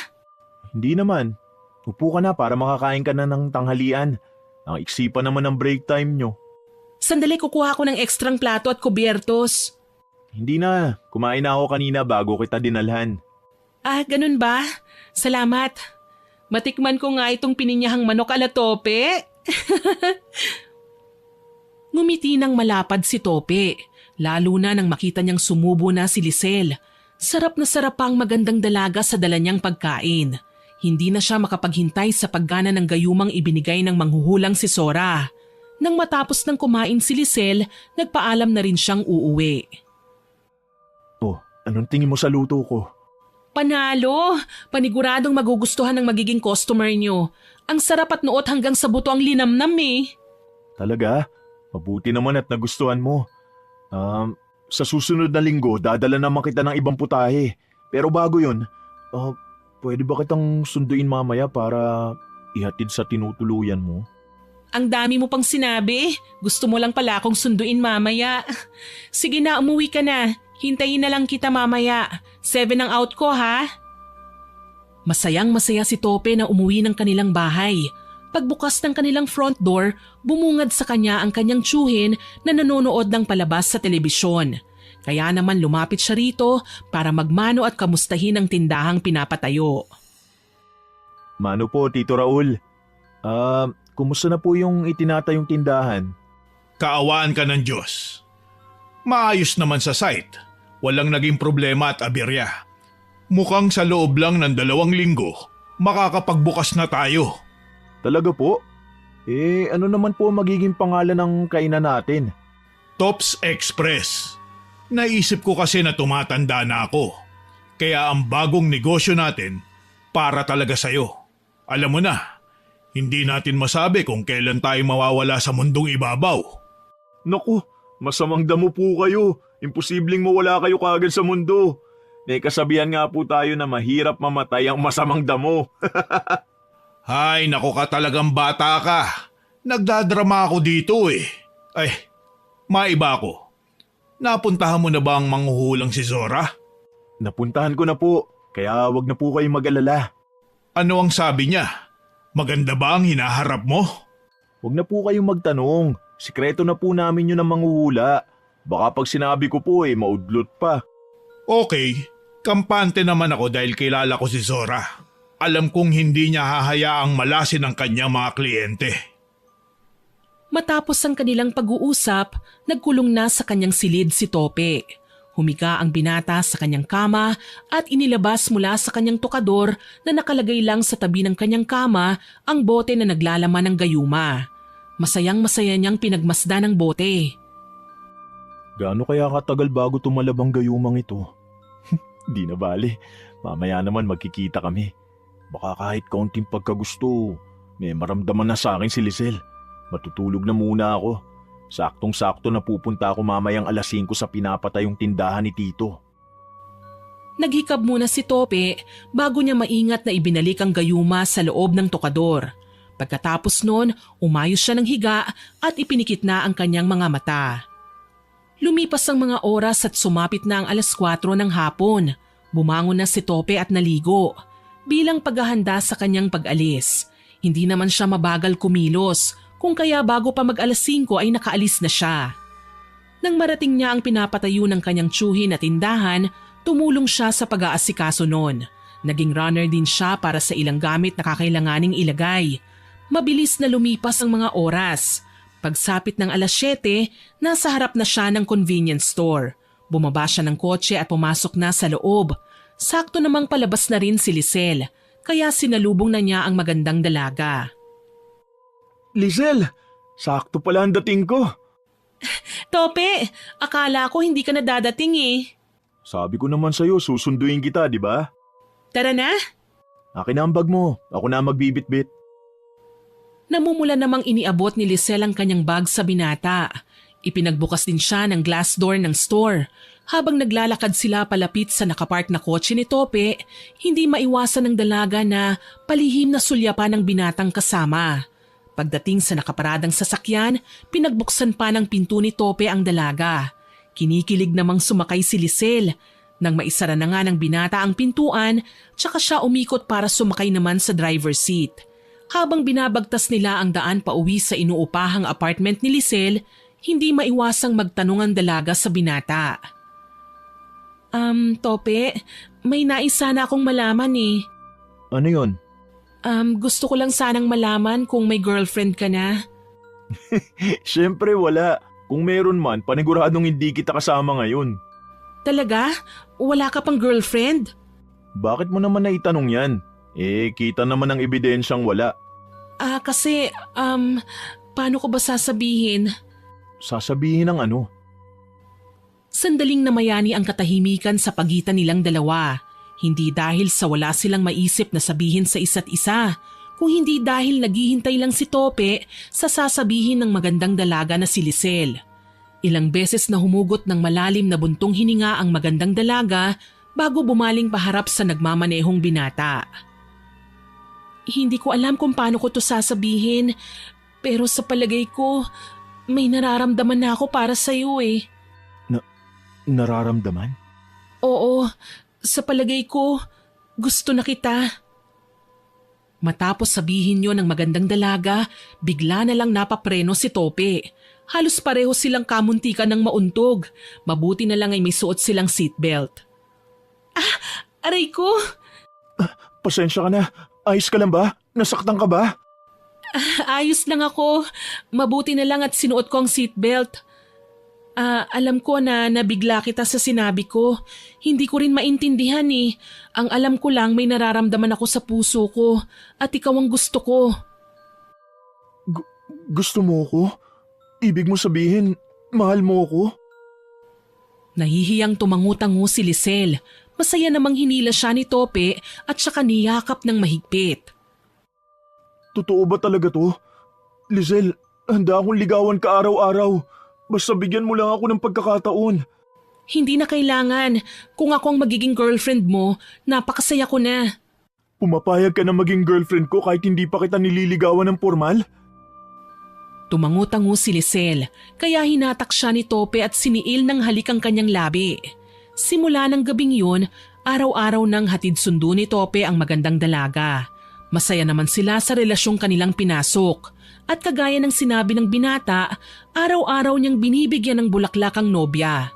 Hindi naman. Upo ka na para makakain ka na ng tanghalian. Ang iksi pa naman ng break time nyo. Sandali, kukuha ko ng ekstrang plato at kubyertos. Hindi na. Kumain na ako kanina bago kita dinalhan. Ah, ganun ba? Salamat. Matikman ko nga itong pininyahang manok ala Tope. Ngumiti ng malapad si Tope, lalo na nang makita niyang sumubo na si Lisel. Sarap na sarap ang magandang dalaga sa dala niyang pagkain. Hindi na siya makapaghintay sa paggana ng gayumang ibinigay ng manghuhulang si Zora. Nang matapos ng kumain si Lisel, nagpaalam na rin siyang uuwi. Oh, anong tingin mo sa luto ko? Panalo! Paniguradong magugustuhan ng magiging customer niyo. Ang sarap at nuot hanggang sa buto ang linamnam eh. Talaga? Mabuti naman at nagustuhan mo. Sa susunod na linggo, dadala naman kita ng ibang putahe. Pero bago yun, pwede ba kitang sunduin mamaya para ihatid sa tinutuluyan mo? Ang dami mo pang sinabi. Gusto mo lang pala akong sunduin mamaya. Sige na, umuwi ka na. Hintayin na lang kita mamaya. 7 ang out ko ha. Masayang masaya si Tope na umuwi ng kanilang bahay. Pagbukas ng kanilang front door, bumungad sa kanya ang kanyang tiyuhin na nanonood ng palabas sa telebisyon. Kaya naman lumapit siya rito para magmano at kamustahin ang tindahang pinapatayo. Mano po, Tito Raul. Kumusta na po yung itinatayong tindahan? Kaawaan ka ng Diyos. Maayos naman sa site. Walang naging problema at aberya. Mukhang sa loob lang ng 2 linggo, makakapagbukas na tayo. Talaga po? Ano naman po ang magiging pangalan ng kainan natin? Tops Express. Naisip ko kasi na tumatanda na ako. Kaya ang bagong negosyo natin para talaga sa'yo. Alam mo na, hindi natin masabi kung kailan tayo mawawala sa mundong ibabaw. Naku, masamang damo po kayo. Imposibleng mawala kayo kaagad sa mundo. May kasabihan nga po tayo na mahirap mamatay ang masamang damo. Hay, naku ka talagang bata ka. Nagdadrama ako dito eh. Ay, maiba ako. Napuntahan mo na ba ang manghuhulang si Zora? Napuntahan ko na po, kaya wag na po kayong mag-alala. Ano ang sabi niya? Maganda ba ang hinaharap mo? Wag na po kayong magtanong. Sikreto na po namin yun ang manghuhula. Baka pag sinabi ko po maudlot pa. Okay, kampante naman ako dahil kilala ko si Zora. Alam kong hindi niya hahayaang malasin ang kanyang mga kliyente. Matapos ang kanilang pag-uusap, nagkulong na sa kanyang silid si Tope. Humiga ang binata sa kanyang kama at inilabas mula sa kanyang tukador na nakalagay lang sa tabi ng kanyang kama ang bote na naglalaman ng gayuma. Masayang-masaya niyang pinagmasdan ang bote. Gaano kaya katagal bago tumalab ang gayumang ito? Di na bale, mamaya naman magkikita kami. Baka kahit kaunting pagkagusto, may maramdaman na sa akin si Lisel. Matutulog na muna ako. Saktong-sakto na pupunta ako mamayang 5:00 sa pinapatayong tindahan ni Tito. Naghikab muna si Tope bago niya maingat na ibinalik ang gayuma sa loob ng tokador. Pagkatapos nun, umayos siya ng higa at ipinikit na ang kanyang mga mata. Lumipas ang mga oras at sumapit na ang 4:00 ng hapon. Bumangon na si Tope at naligo. Bilang paghahanda sa kanyang pag-alis, hindi naman siya mabagal kumilos, kung kaya bago pa mag-5 ay nakaalis na siya. Nang marating niya ang pinapatayo ng kanyang tsuhin na tindahan, tumulong siya sa pag-aasikaso noon. Naging runner din siya para sa ilang gamit na kakailanganing ilagay. Mabilis na lumipas ang mga oras. Pagsapit ng 7:00, nasa harap na siya ng convenience store. Bumaba siya ng kotse at pumasok na sa loob. Sakto namang palabas na rin si Lisel, kaya sinalubong na niya ang magandang dalaga. Lisel, sakto pala ang dating ko. Tope, akala ko hindi ka na dadating eh. Sabi ko naman sa'yo, susunduin kita, di ba? Tara na. Akin na ang bag mo, ako na magbibit-bit. Namumula namang iniabot ni Lisel ang kanyang bag sa binata. Ipinagbukas din siya ng glass door ng store. Habang naglalakad sila palapit sa nakapark na kotse ni Tope, hindi maiwasan ng dalaga na palihim na sulyapan ng binatang kasama. Pagdating sa nakaparadang sasakyan, pinagbuksan pa ng pinto ni Tope ang dalaga. Kinikilig namang sumakay si Lisel. Nang maisara na nga ng binata ang pintuan, tsaka siya umikot para sumakay naman sa driver's seat. Habang binabagtas nila ang daan pauwi sa inuupahang apartment ni Lisel, hindi maiwasang magtanong ang dalaga sa binata. Tope, may nais sana akong malaman eh. Ano yon? Gusto ko lang sanang malaman kung may girlfriend ka na. Siyempre wala. Kung meron man, paniguradong hindi kita kasama ngayon. Talaga? Wala ka pang girlfriend? Bakit mo naman naitanong yan? Kita naman ang ebidensyang wala. Kasi, paano ko ba sasabihin? Sasabihin ng ano? Sandaling namayani ang katahimikan sa pagitan nilang dalawa. Hindi dahil sa wala silang maisip na sabihin sa isa't isa, kung hindi dahil naghihintay lang si Tope sa sasabihin ng magandang dalaga na si Lisel. Ilang beses na humugot ng malalim na buntong hininga ang magandang dalaga bago bumaling paharap sa nagmamanehong binata. Hindi ko alam kung paano ko to sasabihin, pero sa palagay ko, may nararamdaman na ako para sa'yo eh. Nararamdaman? Oo, sa palagay ko, gusto na kita. Matapos sabihin yon ng magandang dalaga, bigla na lang napapreno si Tope. Halos pareho silang kamuntikan ng mauntog. Mabuti na lang ay may suot silang seatbelt. Aray ko! Pasensya ka na. Ayos ka lang ba? Nasaktan ka ba? Ayos lang ako. Mabuti na lang at sinuot ko ang seatbelt. Alam ko na nabigla kita sa sinabi ko. Hindi ko rin maintindihan eh. Ang alam ko lang may nararamdaman ako sa puso ko at ikaw ang gusto ko. Gusto mo ko? Ibig mo sabihin, mahal mo ko? Nahihiyang tumangu-tangu si Lisel. Masaya namang hinila siya ni Tope at saka niyakap ng mahigpit. Totoo ba talaga to? Lizelle, handa akong ligawan ka araw-araw. Basta bigyan mo lang ako ng pagkakataon. Hindi na kailangan. Kung ako ang magiging girlfriend mo, napakasaya ko na. Pumapayag ka na maging girlfriend ko kahit hindi pa kita nililigawan ng formal? Tumangu-tangu si Lisel, kaya hinatak siya ni Tope at siniil ng halik ang kanyang labi. Simula ng gabing yun, araw-araw nang hatid sundo ni Tope ang magandang dalaga. Masaya naman sila sa relasyong kanilang pinasok. At kagaya ng sinabi ng binata, araw-araw niyang binibigyan ng bulaklak ang nobya.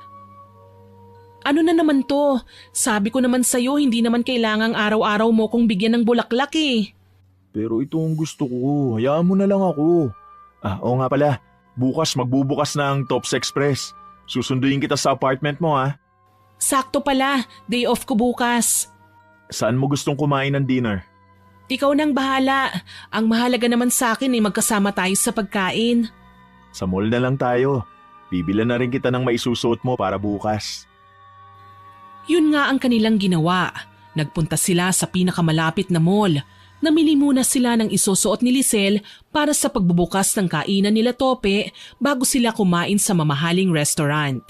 Ano na naman to? Sabi ko naman sa'yo hindi naman kailangang araw-araw mo kong bigyan ng bulaklak eh. Pero ito ang gusto ko, hayaan mo na lang ako. Oo nga pala, bukas magbubukas na ang Tops Express. Susunduin kita sa apartment mo ha. Sakto pala, day off ko bukas. Saan mo gustong kumain ng dinner? Ikaw nang bahala. Ang mahalaga naman sa akin ay magkasama tayo sa pagkain. Sa mall na lang tayo. Bibilan na rin kita ng maisusuot mo para bukas. Yun nga ang kanilang ginawa. Nagpunta sila sa pinakamalapit na mall. Namili muna sila ng isusuot ni Lisel para sa pagbubukas ng kainan nila Tope bago sila kumain sa mamahaling restaurant.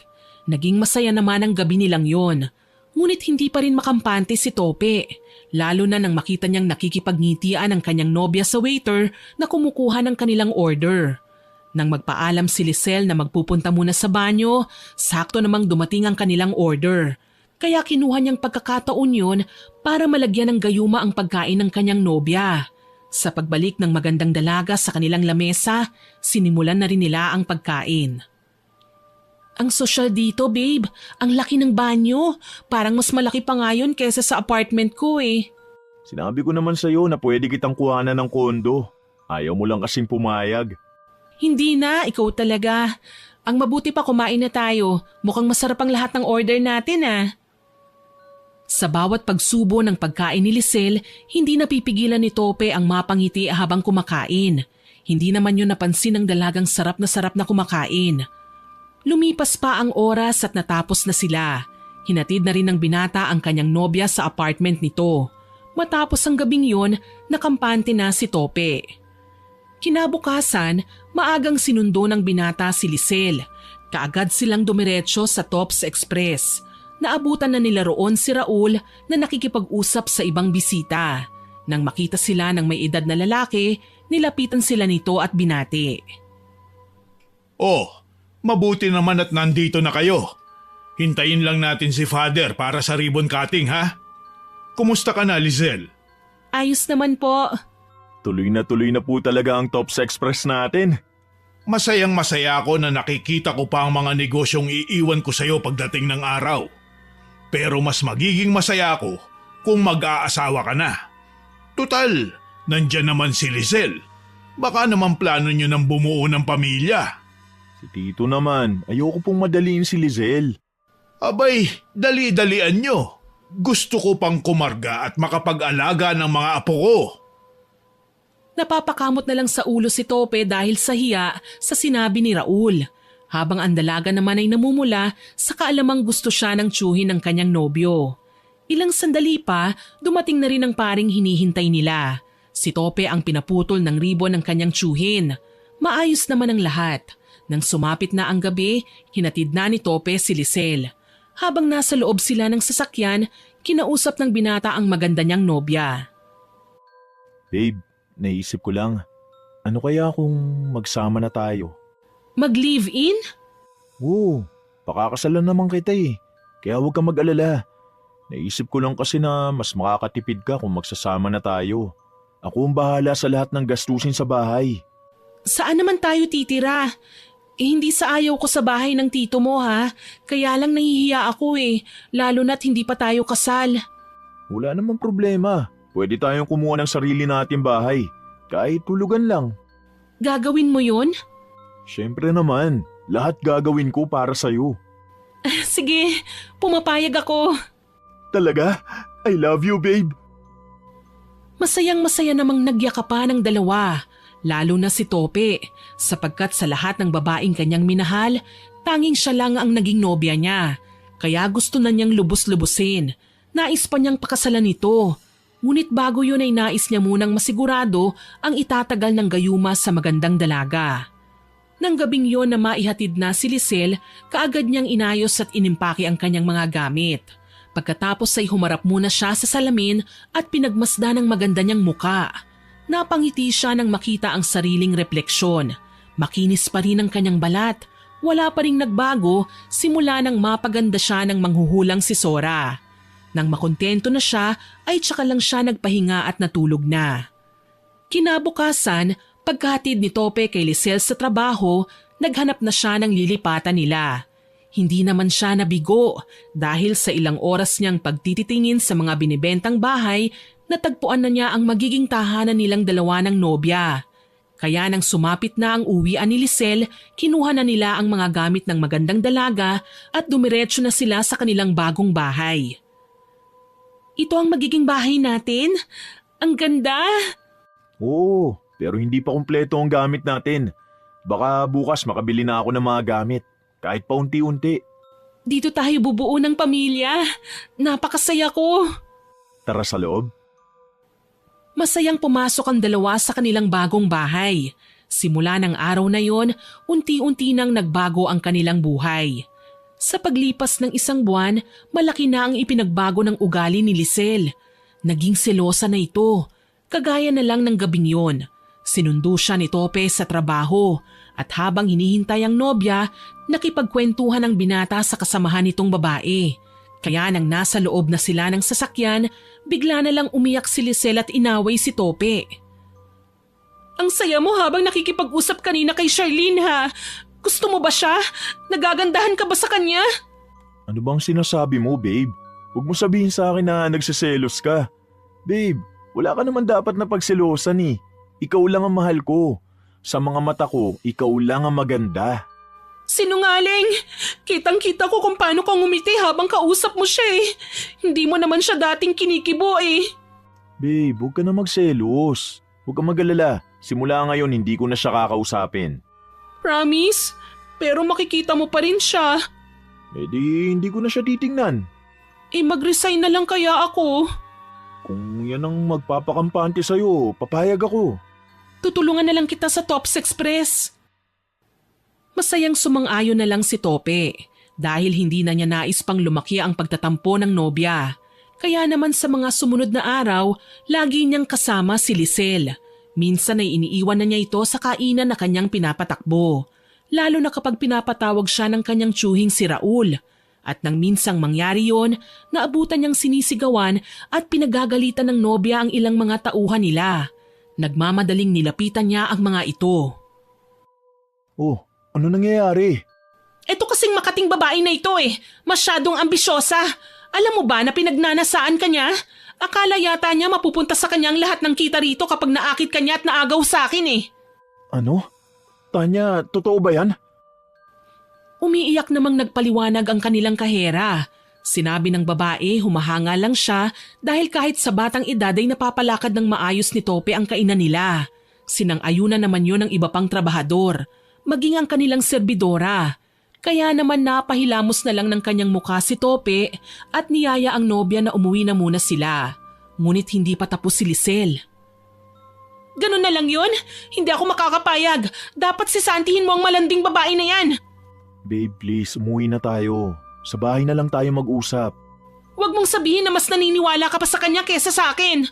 Naging masaya naman ang gabi nilang yon. Ngunit hindi pa rin makampante si Tope. Lalo na nang makita niyang nakikipagnitian ang kanyang nobya sa waiter na kumukuha ng kanilang order. Nang magpaalam si Lisel na magpupunta muna sa banyo, sakto namang dumating ang kanilang order. Kaya kinuha niyang pagkakataon yun para malagyan ng gayuma ang pagkain ng kanyang nobya. Sa pagbalik ng magandang dalaga sa kanilang lamesa, sinimulan na rin nila ang pagkain. Ang sosyal dito, babe. Ang laki ng banyo. Parang mas malaki pa nga yun kesa sa apartment ko eh. Sinabi ko naman sa'yo na pwede kitang kuhanan ng kondo. Ayaw mo lang kasing pumayag. Hindi na, ikaw talaga. Ang mabuti pa kumain na tayo. Mukhang masarap ang lahat ng order natin ah. Sa bawat pagsubo ng pagkain ni Lisel, hindi napipigilan ni Tope ang mapangiti habang kumakain. Hindi naman yun napansin ng dalagang sarap na kumakain. Lumipas pa ang oras at natapos na sila. Hinatid na rin ng binata ang kanyang nobya sa apartment nito. Matapos ang gabing yun, nakampante na si Tope. Kinabukasan, maagang sinundo ng binata si Lisel. Kaagad silang dumiretso sa Tops Express. Naabutan na nila roon si Raul na nakikipag-usap sa ibang bisita. Nang makita sila ng may edad na lalaki, nilapitan sila nito at binati. Oh, mabuti naman at nandito na kayo. Hintayin lang natin si Father para sa ribbon cutting ha? Kumusta ka na, Lizelle? Ayos naman po. Tuloy na po talaga ang Tops Express natin. Masayang-masaya ako na nakikita ko pa ang mga negosyong iiwan ko sa'yo pagdating ng araw. Pero mas magiging masaya ako kung mag-aasawa ka na. Tutal, nandyan naman si Lizelle. Baka naman plano nyo ng bumuo ng pamilya. Si Tito naman, ayoko pong madaliin si Lizelle. Abay, dali-dalian nyo. Gusto ko pang kumarga at makapag-alaga ng mga apo ko. Napapakamot na lang sa ulo si Tope dahil sa hiya sa sinabi ni Raul. Habang ang dalaga naman ay namumula sa kaalamang gusto siya ng tiyuhin ng kanyang nobyo. Ilang sandali pa, dumating na rin ang paring hinihintay nila. Si Tope ang pinaputol ng ribon ng kanyang tiyuhin. Maayos naman ang lahat. Nang sumapit na ang gabi, hinatid na ni Tope si Lisel. Habang nasa loob sila ng sasakyan, kinausap ng binata ang maganda niyang nobya. Babe, naisip ko lang, ano kaya kung magsama na tayo? Mag-live-in? Oo, pakakasalan naman kita eh. Kaya huwag kang mag-alala. Naisip ko lang kasi na mas makakatipid ka kung magsasama na tayo. Ako ang bahala sa lahat ng gastusin sa bahay. Saan naman tayo titira? Hindi sa ayaw ko sa bahay ng tito mo ha. Kaya lang nahihiya ako eh. Lalo na't hindi pa tayo kasal. Wala namang problema. Pwede tayong kumuha ng sarili nating bahay. Kahit tulugan lang. Gagawin mo yun? Siyempre naman. Lahat gagawin ko para sa'yo. Sige, pumapayag ako. Talaga? I love you, babe. Masayang-masaya namang nagyakapan ng dalawa, lalo na si Tope, sapagkat sa lahat ng babaeng kanyang minahal, tanging siya lang ang naging nobya niya. Kaya gusto na niyang lubos-lubusin. Nais pa niyang pakasalan nito. Ngunit bago yun ay nais niya munang masigurado ang itatagal ng gayuma sa magandang dalaga. Nang gabing yon na maihatid na si Lisel, kaagad niyang inayos at inimpake ang kanyang mga gamit. Pagkatapos ay humarap muna siya sa salamin at pinagmasdan ng maganda niyang muka. Napangiti siya nang makita ang sariling refleksyon. Makinis pa rin ang kanyang balat. Wala pa ring nagbago simula nang mapaganda siya ng manghuhulang si Sora. Nang makontento na siya ay tsaka lang siya nagpahinga at natulog na. Kinabukasan, pagkahatid ni Tope kay Lisel sa trabaho, naghanap na siya ng lilipatan nila. Hindi naman siya nabigo dahil sa ilang oras niyang pagtititingin sa mga binibentang bahay, natagpuan na niya ang magiging tahanan nilang dalawa ng nobya. Kaya nang sumapit na ang uwian ni Lisel, kinuha na nila ang mga gamit ng magandang dalaga at dumiretso na sila sa kanilang bagong bahay. Ito ang magiging bahay natin? Ang ganda! Oo, pero hindi pa kumpleto ang gamit natin. Baka bukas makabili na ako ng mga gamit, kahit pa unti-unti. Dito tayo bubuo ng pamilya. Napakasaya ko. Tara sa loob. Masayang pumasok ang dalawa sa kanilang bagong bahay. Simula ng araw na yon, unti-unti nang nagbago ang kanilang buhay. Sa paglipas ng isang buwan, malaki na ang ipinagbago ng ugali ni Lisel. Naging selosa na ito. Kagaya na lang ng gabing yon. Sinundo siya ni Tope sa trabaho at habang hinihintay ang nobya, nakipagkwentuhan ang binata sa kasamahan nitong babae. Kaya nang nasa loob na sila ng sasakyan, bigla na lang umiyak si Lisel at inaway si Tope. Ang saya mo habang nakikipag-usap kanina kay Charlene ha. Gusto mo ba siya? Nagagandahan ka ba sa kanya? Ano bang sinasabi mo, babe? Huwag mo sabihin sa akin na nagsiselos ka. Babe, wala ka naman dapat na pagselosan eh. Ikaw lang ang mahal ko. Sa mga mata ko, ikaw lang ang maganda. Sinungaling! Kitang-kita ko kung paano kang umiti habang kausap mo siya eh. Hindi mo naman siya dating kinikibo eh. Babe, huwag ka na magselos. Huwag kang mag-alala. Simula ngayon, hindi ko na siya kakausapin. Promise? Pero makikita mo pa rin siya. Eh di, hindi ko na siya titingnan. Mag-resign na lang kaya ako. Kung yan ang magpapakampante sa'yo, papayag ako. Tutulungan na lang kita sa Tops Express. Masayang sumang-ayon na lang si Tope dahil hindi na niya nais pang lumaki ang pagtatampo ng nobya. Kaya naman sa mga sumunod na araw, lagi niyang kasama si Lisel. Minsan ay iniiwan na niya ito sa kainan na kanyang pinapatakbo. Lalo na kapag pinapatawag siya ng kanyang tiyuhing si Raul. At nang minsang mangyari yon, naabutan niyang sinisigawan at pinagagalitan ng nobya ang ilang mga tauhan nila. Nagmamadaling nilapitan niya ang mga ito. Oh, ano nangyayari? Eto kasing makating babae na ito eh. Masyadong ambisyosa. Alam mo ba na pinagnanasaan ka niya? Akala yata niya mapupunta sa kanyang lahat ng kita rito kapag naakit ka niya at naagaw sa akin eh. Ano? Tanya, totoo ba yan? Umiiyak namang nagpaliwanag ang kanilang kahera. Sinabi ng babae humahanga lang siya dahil kahit sa batang edad ay napapalakad ng maayos ni Tope ang kainan nila. Sinang-ayunan naman yon ng iba pang trabahador, maging ang kanilang serbidora. Kaya naman napahilamos na lang ng kanyang mukha si Tope at niyaya ang nobya na umuwi na muna sila. Ngunit hindi pa tapos si Lisel. Ganun na lang yun? Hindi ako makakapayag. Dapat sisantihin mo ang malanding babae na yan. Babe, please, umuwi na tayo. Sa bahay na lang tayo mag-usap. Huwag mong sabihin na mas naniniwala ka pa sa kanya kesa sa akin.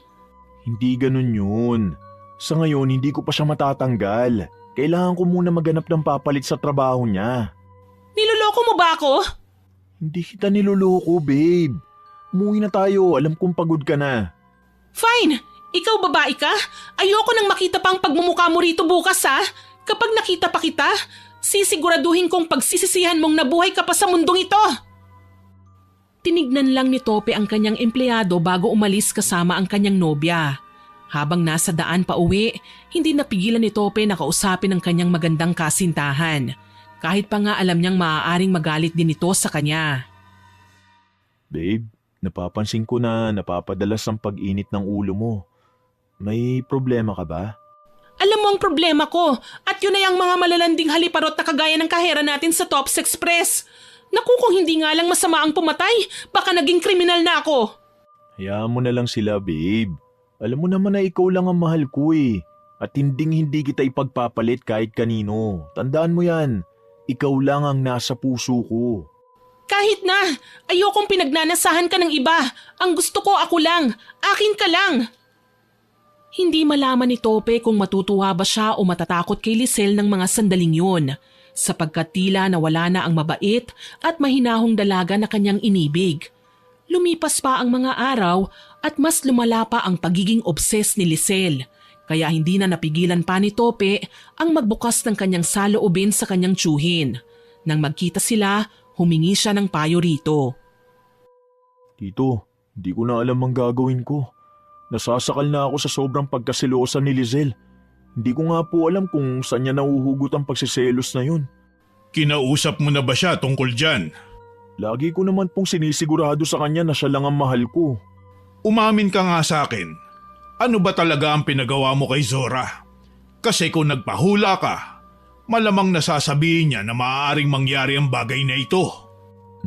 Hindi ganun yun. Sa ngayon, hindi ko pa siya matatanggal. Kailangan ko muna maganap ng papalit sa trabaho niya. Niloloko mo ba ako? Hindi kita niloloko, babe. Umuwi na tayo. Alam kong pagod ka na. Fine. Ikaw babae ka? Ayoko nang makita pang pagmumukha mo rito bukas ha. Kapag nakita pa kita, sisiguraduhin kong pagsisisihan mong nabuhay ka pa sa mundong ito. Tinignan lang ni Tope ang kanyang empleyado bago umalis kasama ang kanyang nobya. Habang nasa daan pa uwi, hindi napigilan ni Tope na kausapin ang kanyang magandang kasintahan. kahit pa nga alam niyang maaaring magalit din ito sa kanya. Babe, napapansin ko na napapadalas ang pag-init ng ulo mo. May problema ka ba? Alam mo ang problema ko at yun ay ang mga malalanding haliparot na kagaya ng kahera natin sa Tops Express. Naku, kung hindi nga lang masama ang pumatay, baka naging kriminal na ako. Hayaan mo na lang sila, babe. Alam mo naman na ikaw lang ang mahal ko eh. At hindi kita ipagpapalit kahit kanino. Tandaan mo yan, ikaw lang ang nasa puso ko. Kahit na, ayokong pinagnanasahan ka ng iba. Ang gusto ko ako lang, akin ka lang. Hindi malaman ni Tope kung matutuwa ba siya o matatakot kay Lisel ng mga sandaling yun, sapagkat tila nawala na ang mabait at mahinahong dalaga na kanyang inibig. Lumipas pa ang mga araw at mas lumala pa ang pagiging obses ni Lisel, kaya hindi na napigilan pa ni Tope ang magbukas ng kanyang saloobin sa kanyang tiyuhin. Nang magkita sila, humingi siya ng payo rito. Tito, hindi ko na alam ang gagawin ko. Nasasakal na ako sa sobrang pagkasilosa ni Lisel. Hindi ko nga po alam kung saan niya nahuhugot ang pagsiselos na yun. Kinausap mo na ba siya tungkol dyan? Lagi ko naman pong sinisigurado sa kanya na siya lang ang mahal ko. Umamin ka nga sa akin. Ano ba talaga ang pinagawa mo kay Zora? Kasi kung nagpahula ka, malamang nasasabihin niya na maaaring mangyari ang bagay na ito.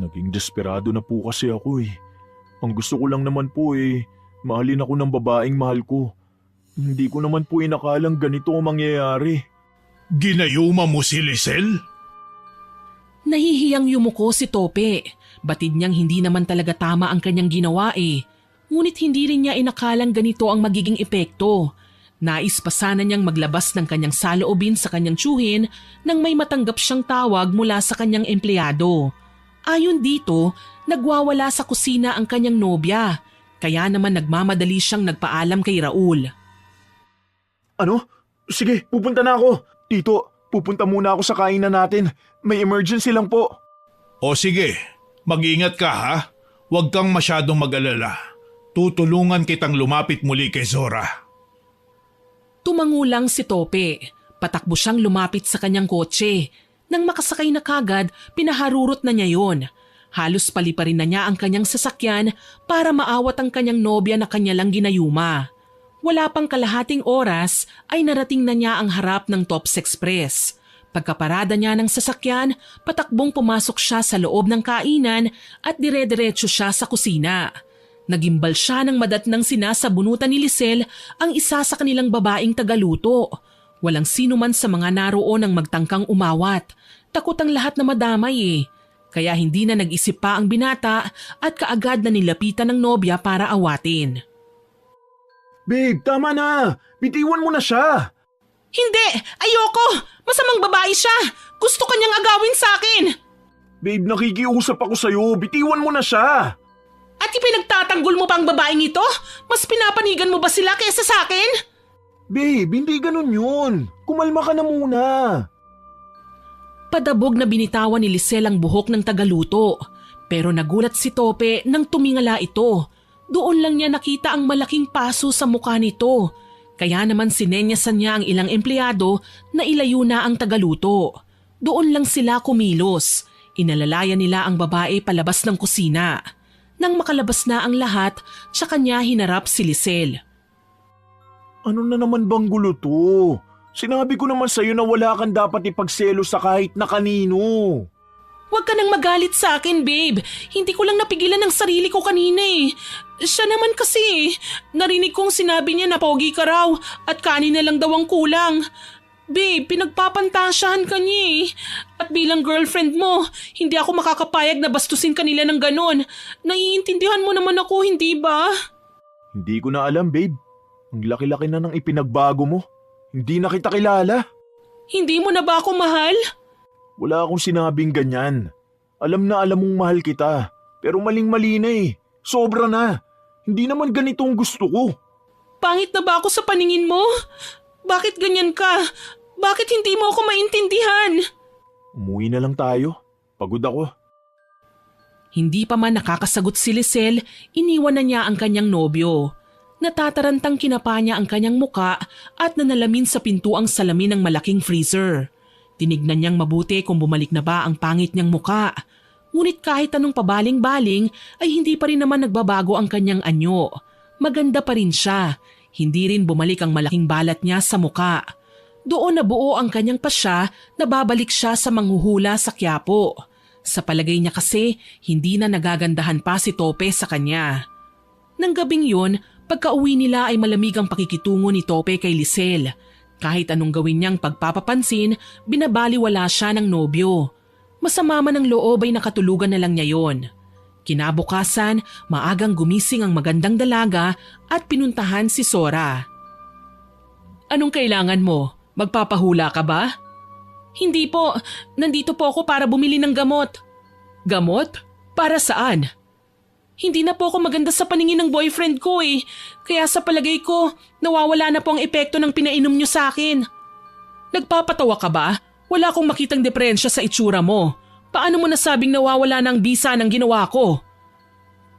Naging desperado na po kasi ako eh. Ang gusto ko lang naman po mahalin ako ng babaeng mahal ko. Hindi ko naman po inakalang ganito ang mangyayari. Ginayuma mo si Lisel? Nahihiyang yumuko si Tope. Batid niyang hindi naman talaga tama ang kanyang ginawa eh. Ngunit hindi rin niya inakalang ganito ang magiging epekto. Nais pa sana niyang maglabas ng kanyang saloobin sa kanyang tiyuhin nang may matanggap siyang tawag mula sa kanyang empleyado. Ayon dito, nagwawala sa kusina ang kanyang nobya. Kaya naman nagmamadali siyang nagpaalam kay Raul. Ano? Sige, pupunta na ako. Tito, pupunta muna ako sa kainan natin. May emergency lang po. O sige, mag-ingat ka ha. Huwag kang masyadong mag-alala. Tutulungan kitang lumapit muli kay Zora. Tumangulang si Tope. Patakbo siyang lumapit sa kanyang kotse. Nang makasakay na kagad, pinaharurot na niya yon. Halos paliparin na niya ang kanyang sasakyan para maawat ang kanyang nobya na kanya lang ginayuma. Wala pang kalahating oras ay narating na niya ang harap ng Tops Express. Pagkaparada niya ng sasakyan, patakbong pumasok siya sa loob ng kainan at dire-diretso siya sa kusina. Nagimbal siya ng madatnang sinasabunutan ni Lisel ang isa sa kanilang babaeng tagaluto. Walang sino man sa mga naroon ang magtangkang umawat. Takot ang lahat na madamay eh. Kaya hindi na nag-isip pa ang binata at kaagad na nilapitan ng nobya para awatin. Babe, tama na! Bitiwan mo na siya! Hindi! Ayoko! Masamang babae siya! Gusto kanyang agawin sa akin! Babe, nakikiusap ako sa'yo. Bitiwan mo na siya! At ipinagtatanggol mo pa ang babaeng ito? Mas pinapanigan mo ba sila kaysa sa akin? Babe, hindi ganun yun. Kumalma ka na muna. Padabog na binitawan ni Lisel ang buhok ng tagaluto. Pero nagulat si Tope nang tumingala ito. Doon lang niya nakita ang malaking paso sa mukha nito. Kaya naman sinenyasan niya ang ilang empleyado na ilayo na ang tagaluto. Doon lang sila kumilos. Inalalayan nila ang babae palabas ng kusina. Nang makalabas na ang lahat, tsaka niya hinarap si Lisel. Ano na naman bang gulo to? Sinabi ko naman sa'yo na wala kang dapat ipagselo sa kahit na kanino. Huwag ka nang magalit sa akin, babe. Hindi ko lang napigilan ang sarili ko kanina eh. Siya naman kasi, narinig kong sinabi niya na pogi ka raw at kanin na lang daw ang kulang. Babe, pinagpapantasyahan ka niya eh. At bilang girlfriend mo, hindi ako makakapayag na bastusin kanila ng ganon. Naiintindihan mo naman ako, hindi ba? Hindi ko na alam, babe. Ang laki-laki na ng ipinagbago mo. Hindi na kita kilala. Hindi mo na ba ako mahal? Wala akong sinabing ganyan. Alam na alam mong mahal kita. Pero maling-mali na eh. Sobra na. Hindi naman ganito ang gusto ko. Pangit na ba ako sa paningin mo? Bakit ganyan ka? Bakit hindi mo ako maintindihan? Umuwi na lang tayo. Pagod ako. Hindi pa man nakakasagot si Lisel, iniwan na niya ang kanyang nobyo. Natatarantang kinapa niya ang kanyang muka at nanalamin sa pinto ang salamin ng malaking freezer. Tinignan niyang mabuti kung bumalik na ba ang pangit niyang muka. Ngunit kahit anong pabaling-baling ay hindi pa rin naman nagbabago ang kanyang anyo. Maganda pa rin siya. Hindi rin bumalik ang malaking balat niya sa muka. Doon nabuo ang kanyang pasya na babalik siya sa manghuhula sa Quiapo. Sa palagay niya kasi, hindi na nagagandahan pa si Tope sa kanya. Nang gabing yun, pagka-uwi nila ay malamig ang pakikitungo ni Tope kay Lisel. Kahit anong gawin niyang pagpapapansin, binabaliwala siya ng nobyo. Masama man ang loob ay nakatulugan na lang niya yon. Kinabukasan, maagang gumising ang magandang dalaga at pinuntahan si Sora. Anong kailangan mo? Magpapahula ka ba? Hindi po, nandito po ako para bumili ng gamot. Gamot? Para saan? Hindi na po ako maganda sa paningin ng boyfriend ko eh. Kaya sa palagay ko, nawawala na po ang epekto ng pinainom niyo sa akin. Nagpapatawa ka ba? Wala akong makitang diferensya sa itsura mo. Paano mo nasabing nawawala ng bisa ng ginawa ko?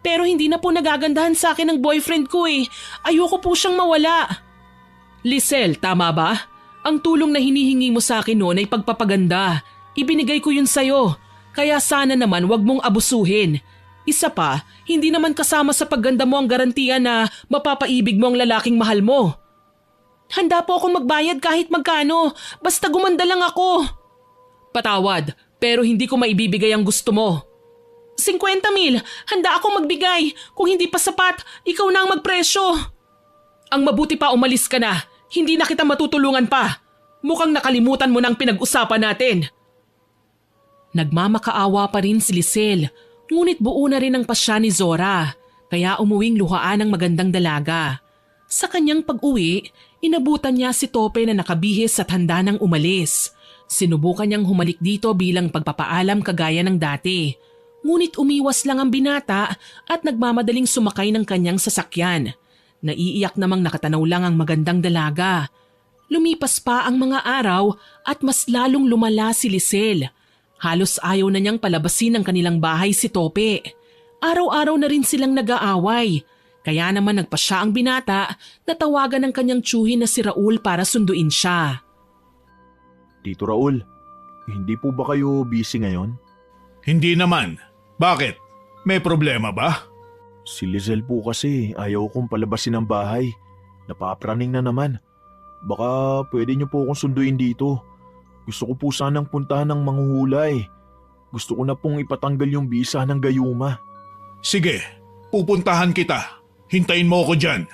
Pero hindi na po nagagandahan sa akin ng boyfriend ko eh. Ayoko po siyang mawala. Lisel, tama ba? Ang tulong na hinihingi mo sa akin noon ay pagpapaganda. Ibinigay ko yun sa'yo. Kaya sana naman wag mong abusuhin. Isa pa, hindi naman kasama sa pagganda mo ang garantiya na mapapaibig mo ang lalaking mahal mo. Handa po akong magbayad kahit magkano. Basta gumanda lang ako. Patawad, pero hindi ko maibibigay ang gusto mo. 50,000, handa akong magbigay. Kung hindi pa sapat, ikaw na ang magpresyo. Ang mabuti pa umalis ka na. Hindi na kita matutulungan pa. Mukhang nakalimutan mo na ang pinag-usapan natin. Nagmamakaawa pa rin si Lisel, ngunit buo na rin ang pasya ni Zora, kaya umuwing luhaan ang magandang dalaga. Sa kanyang pag-uwi, inabutan niya si Tope na nakabihis at handa nang umalis. Sinubukan niyang humalik dito bilang pagpapaalam kagaya ng dati. Ngunit umiwas lang ang binata at nagmamadaling sumakay ng kanyang sasakyan. Naiiyak namang nakatanaw lang ang magandang dalaga. Lumipas pa ang mga araw at mas lalong lumala si Lisel. Halos ayaw na niyang palabasin ang kanilang bahay si Tope. Araw-araw na rin silang nag-aaway. Kaya naman nagpasya ang binata na tawagan ng kanyang tiyuhin na si Raul para sunduin siya. Tito Raul, hindi po ba kayo busy ngayon? Hindi naman. Bakit? May problema ba? Si Lisel po kasi ayaw kong palabasin ng bahay. Napapraning na naman. Baka pwede niyo po akong sunduin dito. Gusto ko po sanang puntahan ng manghuhulay. Gusto ko na pong ipatanggal yung bisa ng gayuma. Sige, pupuntahan kita. Hintayin mo ako dyan.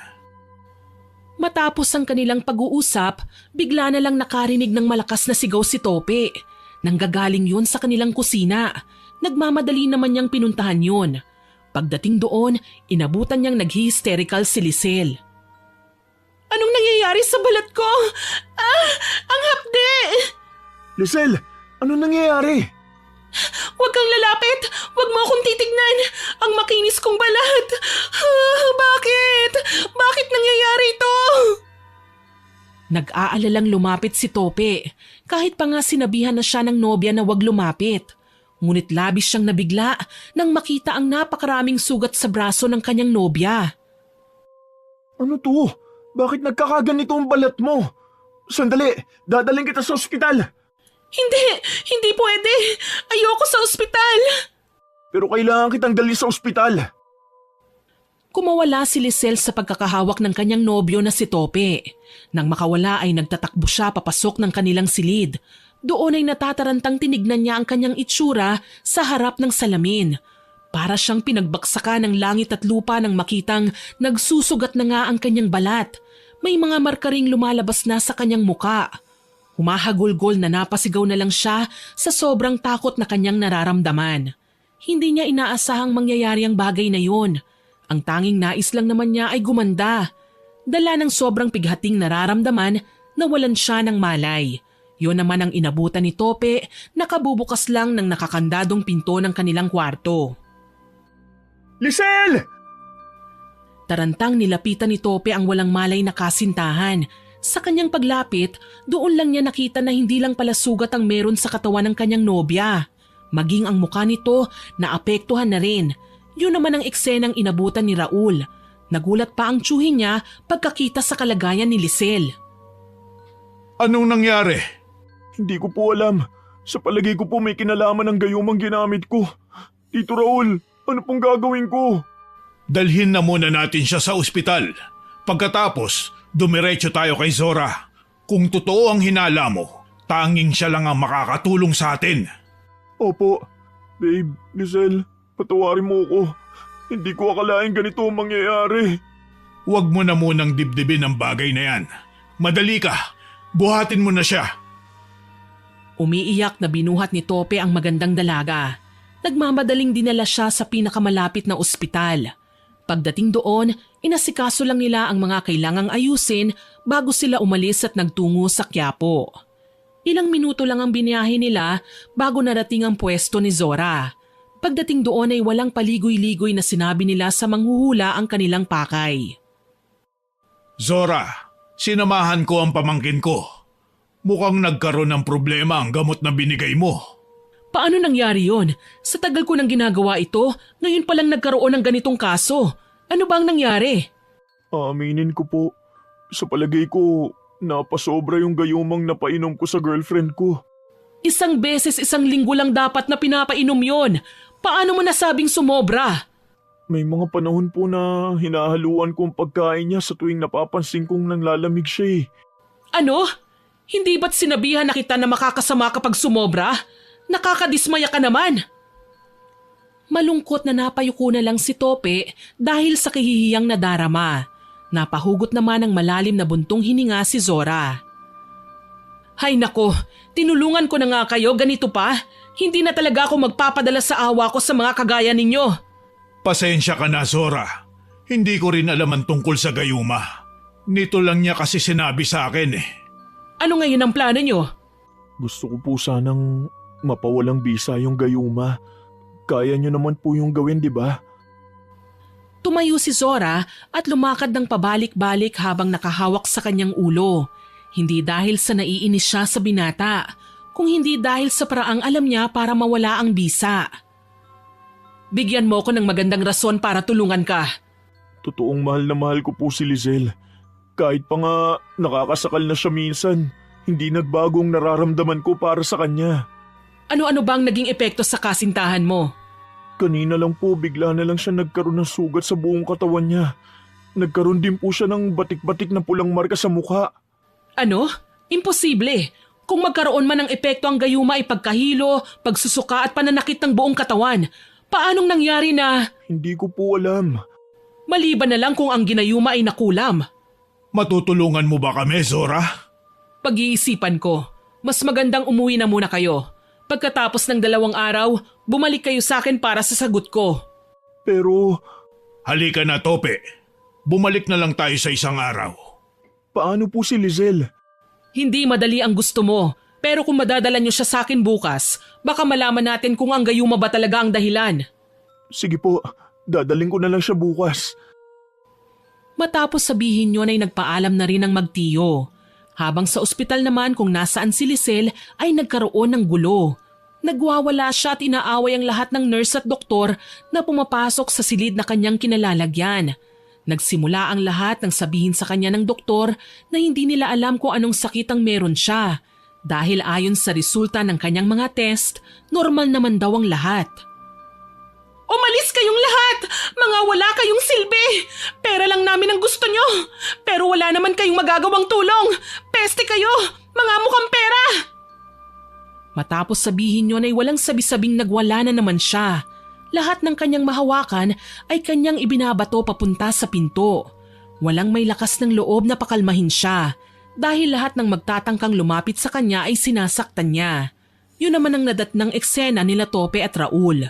Matapos ang kanilang pag-uusap, bigla na lang nakarinig ng malakas na sigaw si Tope. Nanggagaling yun sa kanilang kusina. Nagmamadali naman niyang pinuntahan yun. Pagdating doon, inabutan niyang nag-hysterical si Lisel. Anong nangyayari sa balat ko? Ang hapde! Lisel, ano nangyayari? Huwag kang lalapit! Huwag mo akong titignan! Ang makinis kong balat! Bakit? Bakit nangyayari ito? Nag-aalalang lumapit si Tope. Kahit pa nga sinabihan na siya ng nobya na huwag lumapit. Ngunit labis siyang nabigla nang makita ang napakaraming sugat sa braso ng kanyang nobya. Ano to? Bakit nagkakaganito ang balat mo? Sandali, dadaling kita sa ospital. Hindi pwede. Ayoko sa ospital. Pero kailangan kitang dalhin sa ospital. Kumawala si Lisel sa pagkakahawak ng kanyang nobyo na si Tope. Nang makawala ay nagtatakbo siya papasok ng kanilang silid. Doon ay natatarantang tinignan niya ang kanyang itsura sa harap ng salamin. Para siyang pinagbaksakan ng langit at lupa nang makitang nagsusugat na nga ang kanyang balat. May mga markaring lumalabas na sa kanyang muka. Humahagulgol na napasigaw na lang siya sa sobrang takot na kanyang nararamdaman. Hindi niya inaasahang mangyayari ang bagay na yun. Ang tanging nais lang naman niya ay gumanda. Dala ng sobrang pighating nararamdaman, nawalan siya ng malay. Yun naman ang inabutan ni Tope, nakabubukas lang ng nakakandadong pinto ng kanilang kwarto. Lisel! Tarantang nilapitan ni Tope ang walang malay na kasintahan. Sa kanyang paglapit, doon lang niya nakita na hindi lang pala sugat ang meron sa katawan ng kanyang nobya. Maging ang mukha nito naapektuhan na rin. Yun naman ang eksenang inabutan ni Raul. Nagulat pa ang tiyuhin niya pagkakita sa kalagayan ni Lisel. Anong nangyari? Hindi ko po alam. Sa palagay ko po may kinalaman ng gayumang ginamit ko. Tito Raul, ano pong gagawin ko? Dalhin na muna natin siya sa ospital. Pagkatapos, dumiretso tayo kay Zora. Kung totoo ang hinala mo, tanging siya lang ang makakatulong sa atin. Opo. Babe, Lizelle, patawarin mo ko. Hindi ko akalain ganito ang mangyayari. Huwag mo na munang dibdibin ang bagay na yan. Madali ka, buhatin mo na siya. Umiiyak na binuhat ni Tope ang magandang dalaga. Nagmamadaling dinala siya sa pinakamalapit na ospital. Pagdating doon, inasikaso lang nila ang mga kailangang ayusin bago sila umalis at nagtungo sa Quiapo. Ilang minuto lang ang biniyahe nila bago narating ang pwesto ni Zora. Pagdating doon ay walang paligoy-ligoy na sinabi nila sa manghuhula ang kanilang pakay. Zora, sinamahan ko ang pamangkin ko. Mukhang nagkaroon ng problema ang gamot na binigay mo. Paano nangyari yon? Sa tagal ko nang ginagawa ito, ngayon palang nagkaroon ng ganitong kaso. Ano ba ang nangyari? Aminin ko po. Sa palagay ko, napasobra yung gayumang napainom ko sa girlfriend ko. Isang beses 1 linggo lang dapat na pinapainom yon. Paano mo nasabing sumobra? May mga panahon po na hinahaluan ko ang pagkain niya sa tuwing napapansin kong nanglalamig siya eh. Ano? Hindi ba't sinabihan na kita na makakasama kapag sumobra? Nakakadismaya ka naman. Malungkot na napayuko na lang si Tope dahil sa kahihiyang nadarama. Napahugot naman ng malalim na buntong hininga si Zora. Hay nako, tinulungan ko na nga kayo, ganito pa? Hindi na talaga ako magpapadala sa awa ko sa mga kagaya ninyo. Pasensya ka na, Zora. Hindi ko rin alam ang tungkol sa gayuma. Nito lang niya kasi sinabi sa akin eh. Ano ngayon ang plano nyo? Gusto ko po sanang mapawalang bisa yung gayuma. Kaya niyo naman po yung gawin, di ba? Tumayo si Zora at lumakad ng pabalik-balik habang nakahawak sa kanyang ulo. Hindi dahil sa naiinis siya sa binata, kung hindi dahil sa paraang alam niya para mawala ang bisa. Bigyan mo ko ng magandang rason para tulungan ka. Totoong mahal na mahal ko po si Lizelle. Kahit pa nga nakakasakal na siya minsan, hindi nagbagong nararamdaman ko para sa kanya. Ano-ano bang naging epekto sa kasintahan mo? Kanina lang po bigla na lang siya nagkaroon ng sugat sa buong katawan niya. Nagkaroon din po siya ng batik-batik na pulang marka sa mukha. Ano? Imposible. Kung magkaroon man ng epekto ang gayuma ay pagkahilo, pagsusuka at pananakit ng buong katawan. Paanong nangyari na? Hindi ko po alam. Maliban na lang kung ang ginayuma ay nakulam. Matutulungan mo ba kami, Zora? Pag-iisipan ko, mas magandang umuwi na muna kayo. Pagkatapos ng 2 araw, bumalik kayo sa akin para sa sagot ko. Pero Halika na, Tope. Bumalik na lang tayo sa 1 araw. paano po si Lizelle? Hindi madali ang gusto mo, pero kung madadala niyo siya sa akin bukas, baka malaman natin kung ang gayuma ba talaga ang dahilan. Sige po, dadaling ko na lang siya bukas. Matapos sabihin yun ay nagpaalam na rin ang magtiyo. Habang sa ospital naman kung nasaan si Lizelle ay nagkaroon ng gulo. Nagwawala siya at inaaway ang lahat ng nurse at doktor na pumapasok sa silid na kanyang kinalalagyan. Nagsimula ang lahat ng sabihin sa kanya ng doktor na hindi nila alam kung anong sakit ang meron siya. Dahil ayon sa resulta ng kanyang mga test, normal naman daw ang lahat. Umalis kayong lahat! Mga wala kayong silbi! Pera lang namin ang gusto nyo! Pero wala naman kayong magagawang tulong! Peste kayo! Mga mukhang pera! Matapos sabihin yun ay walang sabi-sabing nagwala na naman siya. Lahat ng kanyang mahawakan ay kanyang ibinabato papunta sa pinto. Walang may lakas ng loob na pakalmahin siya dahil lahat ng magtatangkang lumapit sa kanya ay sinasaktan niya. Yun naman ang nadatnang eksena nila Tope at Raul.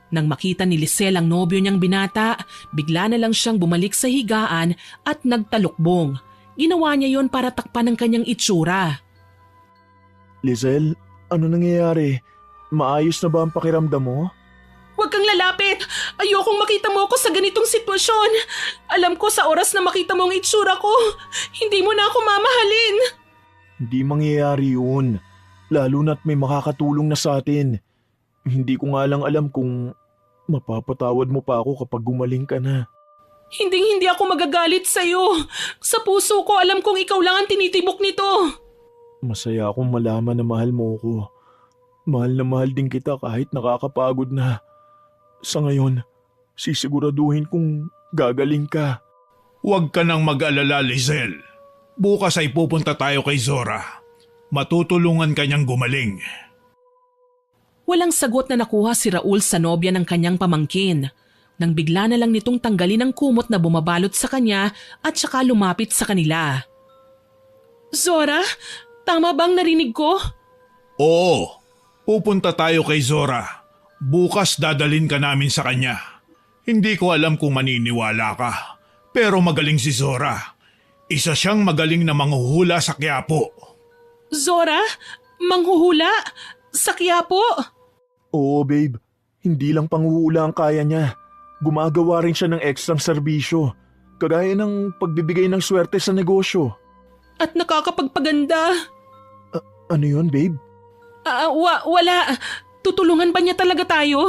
Nang makita ni Lizelle ang nobyo niyang binata, bigla na lang siyang bumalik sa higaan at nagtalukbong. Ginawa niya yon para takpan ang kanyang itsura. Lizelle, ano nangyayari? Maayos na ba ang pakiramdam mo? Huwag kang lalapit! Ayokong makita mo ako sa ganitong sitwasyon. Alam ko sa oras na makita mo ang itsura ko, hindi mo na ako mamahalin. Hindi mangyayari yun. Lalo na't may makakatulong na sa atin. Hindi ko nga lang alam kung mapapatawad mo pa ako kapag gumaling ka na. Hindi ako magagalit sa'yo. Sa puso ko alam kong ikaw lang ang tinitibok nito. Masaya akong malaman na mahal mo ko. Mahal na mahal din kita kahit nakakapagod na. Sa ngayon, sisiguraduhin kong gagaling ka. Huwag ka nang mag-alala, Lizelle. Bukas ay pupunta tayo kay Zora. Matutulungan kanyang gumaling. Walang sagot na nakuha si Raul sa nobya ng kanyang pamangkin. Nang bigla na lang nitong tanggalin ang kumot na bumabalot sa kanya at saka lumapit sa kanila. Zora, tama bang narinig ko? Oo, pupunta tayo kay Zora. Bukas dadalhin ka namin sa kanya. Hindi ko alam kung maniniwala ka, pero magaling si Zora. Isa siyang magaling na manghuhula sa Quiapo. Zora? Manghuhula? Sa Quiapo? Oo, babe. Hindi lang panghuhula ang kaya niya. Gumagawa rin siya ng ekstrang serbisyo, kagaya ng pagbibigay ng swerte sa negosyo. At nakakapagpaganda. Ano yun, babe? Wala. Tutulungan ba niya talaga tayo?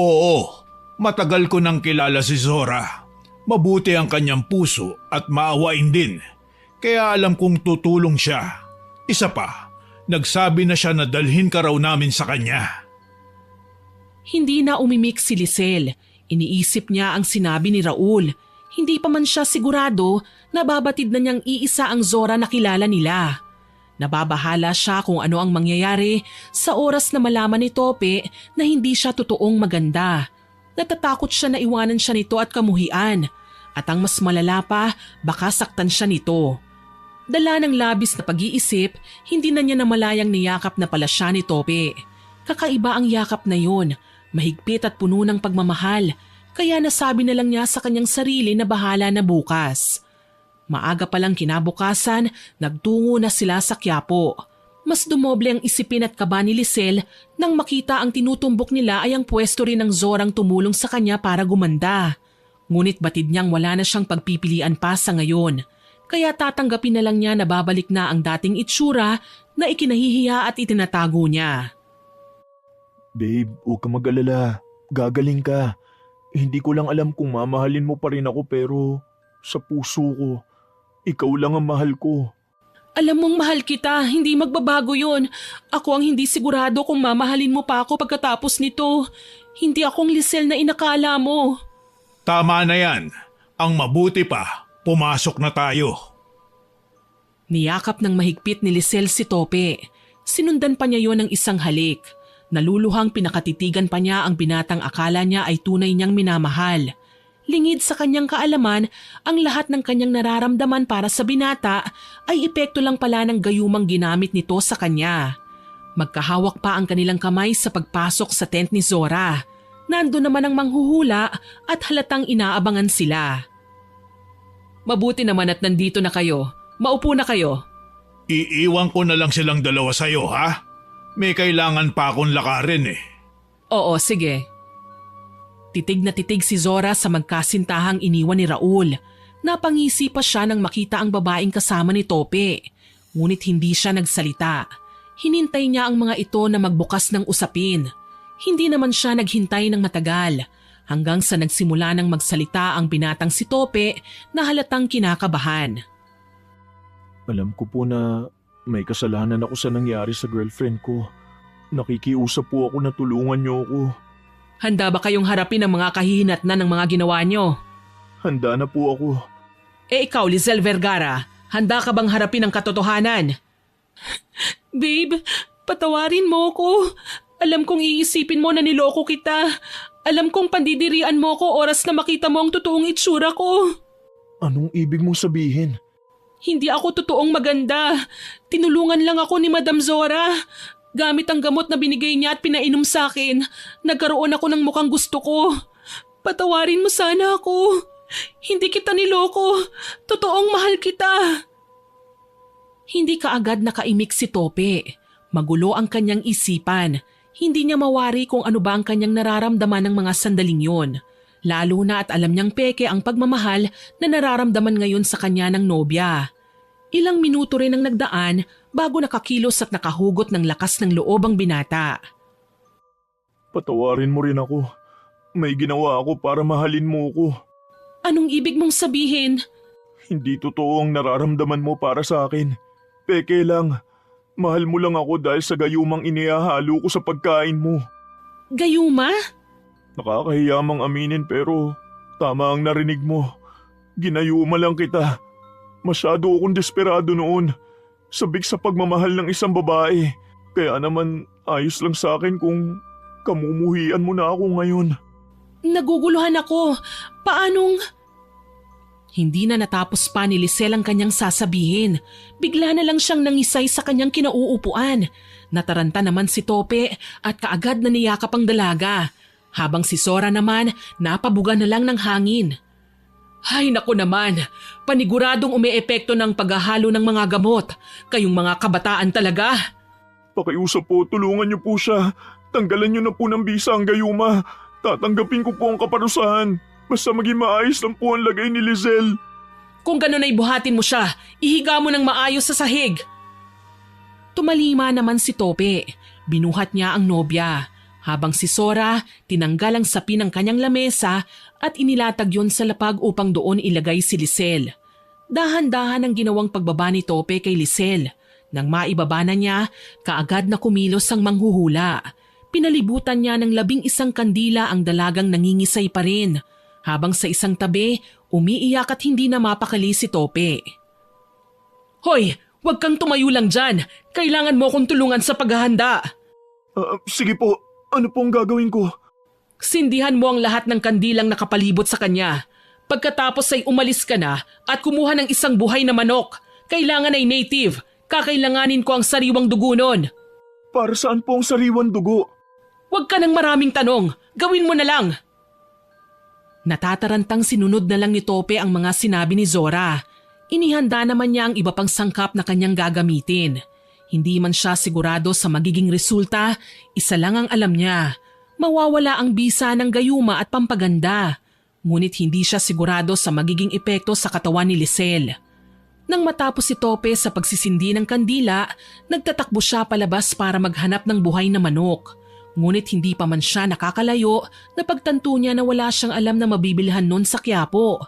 Oo, matagal ko nang kilala si Zora. Mabuti ang kanyang puso at maawain din. Kaya alam kong tutulong siya. Isa pa, nagsabi na siya na dalhin ka raw namin sa kanya. Hindi na umimik si Lisel. Iniisip niya ang sinabi ni Raul. Hindi pa man siya sigurado na babatid na niyang iisa ang Zora na kilala nila. Nababahala siya kung ano ang mangyayari sa oras na malaman ni Tope na hindi siya totoong maganda. Natatakot siya na iwanan siya nito at kamuhian. At ang mas malala pa, baka saktan siya nito. Dala ng labis na pag-iisip, hindi na niya namalayang niyakap na pala siya ni Tope. Kakaiba ang yakap na yun. Mahigpit at puno ng pagmamahal, kaya nasabi na lang niya sa kanyang sarili na bahala na bukas. Maaga palang kinabukasan, nagtungo na sila sa Quiapo. Mas dumoble ang isipin at kaba ni Lisel nang makita ang tinutumbok nila ay ang pwesto rin ng Zorang tumulong sa kanya para gumanda. Ngunit batid niyang wala na siyang pagpipilian pa sa ngayon, kaya tatanggapin na lang niya na babalik na ang dating itsura na ikinahihiya at itinatago niya. Babe, huwag ka mag-alala. Gagaling ka. Hindi ko lang alam kung mamahalin mo pa rin ako pero sa puso ko, ikaw lang ang mahal ko. Alam mong mahal kita, hindi magbabago yon. Ako ang hindi sigurado kung mamahalin mo pa ako pagkatapos nito. Hindi akong Lisel na inakala mo. Tama na yan. Ang mabuti pa, pumasok na tayo. Niyakap ng mahigpit ni Lisel si Tope. Sinundan pa niya yon ng isang halik. Naluluhang pinakatitigan pa niya ang binatang akala niya ay tunay niyang minamahal. Lingid sa kanyang kaalaman, ang lahat ng kanyang nararamdaman para sa binata ay epekto lang pala ng gayumang ginamit nito sa kanya. Magkahawak pa ang kanilang kamay sa pagpasok sa tent ni Zora. Nando naman ang manghuhula at halatang inaabangan sila. Mabuti naman at nandito na kayo. Maupo na kayo. Iiwan ko na lang silang dalawa sa'yo, ha? May kailangan pa akong lakarin eh. Oo, sige. Titig na titig si Zora sa magkasintahang iniwan ni Raul. Napangisi pa siya nang makita ang babaeng kasama ni Tope. Ngunit hindi siya nagsalita. Hinintay niya ang mga ito na magbukas ng usapin. Hindi naman siya naghintay ng matagal. Hanggang sa nagsimula ng magsalita ang binatang si Tope na halatang kinakabahan. Alam ko po na may kasalanan ako sa nangyari sa girlfriend ko. Nakikiusap po ako na tulungan niyo ako. Handa ba kayong harapin ang mga kahihinatnan ng mga ginawa niyo? Handa na po ako. Ikaw, Lizelle Vergara, handa ka bang harapin ang katotohanan? Babe, patawarin mo ko. Alam kong iisipin mo na niloko kita. Alam kong pandidirian mo ko oras na makita mo ang totoong itsura ko. Anong ibig mong sabihin? Hindi ako totoong maganda. Tinulungan lang ako ni Madam Zora. Gamit ang gamot na binigay niya at pinainom sa akin, nagkaroon ako ng mukhang gusto ko. Patawarin mo sana ako. Hindi kita niloko. Totoong mahal kita. Hindi kaagad nakaimik si Tope. Magulo ang kanyang isipan. Hindi niya mawari kung ano ba ang kanyang nararamdaman ng mga sandaling yon. Lalo na at alam niyang peke ang pagmamahal na nararamdaman ngayon sa kanya ng nobya. Ilang minuto rin ang nagdaan bago nakakilos at nakahugot ng lakas ng loob ang binata. Patawarin mo rin ako. May ginawa ako para mahalin mo ko. Anong ibig mong sabihin? Hindi totoo ang nararamdaman mo para sa akin. Peke lang. Mahal mo lang ako dahil sa gayumang inihahalo ko sa pagkain mo. Gayuma? Nakakahiya mang aminin pero tama ang narinig mo. Ginayuma lang kita. Masyado akong desperado noon. Sabik sa pagmamahal ng isang babae. Kaya naman ayos lang sa akin kung kamumuhian mo na ako ngayon. Naguguluhan ako. Paanong… Hindi na natapos pa ni Lisel ang kanyang sasabihin. Bigla na lang siyang nangisay sa kanyang kinauupuan. Nataranta naman si Tope at kaagad na niyakap ang dalaga. Habang si Zora naman, napabuga na lang ng hangin. Ay naku naman, paniguradong umeepekto ng paghahalo ng mga gamot. Kayong mga kabataan talaga. Pakiusap po, tulungan niyo po siya. Tanggalan niyo na po ng bisa ang gayuma. Tatanggapin ko po ang kaparusahan. Basta maging maayos lang po ang lagay ni Lizelle. Kung gano'n ay buhatin mo siya, ihiga mo ng maayos sa sahig. Tumalima naman si Tope. Binuhat niya ang nobya. Habang si Zora, tinanggal ang sapi ng kanyang lamesa at inilatag yon sa lapag upang doon ilagay si Lisel. Dahan-dahan ang ginawang pagbaba ni Tope kay Lisel. Nang maibaba na niya, kaagad na kumilos ang manghuhula. Pinalibutan niya ng 11 kandila ang dalagang nangingisay pa rin. Habang sa isang tabi, umiiyak at hindi na mapakali si Tope. Hoy, huwag kang tumayo lang dyan. Kailangan mo akong tulungan sa paghahanda. Sige po, ano pong gagawin ko? Sindihan mo ang lahat ng kandilang nakapalibot sa kanya. Pagkatapos ay umalis ka na at kumuha ng isang buhay na manok. Kailangan ay native. Kakailanganin ko ang sariwang dugo nun. Para saan po ang sariwan dugo? Huwag ka ng maraming tanong. Gawin mo na lang. Natatarantang sinunod na lang ni Tope ang mga sinabi ni Zora. Inihanda naman niya ang iba pang sangkap na kanyang gagamitin. Hindi man siya sigurado sa magiging resulta, isa lang ang alam niya. Mawawala ang bisa ng gayuma at pampaganda. Ngunit hindi siya sigurado sa magiging epekto sa katawan ni Lisel. Nang matapos si Tope sa pagsisindi ng kandila, nagtatakbo siya palabas para maghanap ng buhay na manok. Ngunit hindi pa man siya nakakalayo na pagtanto niya na wala siyang alam na mabibilhan nun sa Quiapo.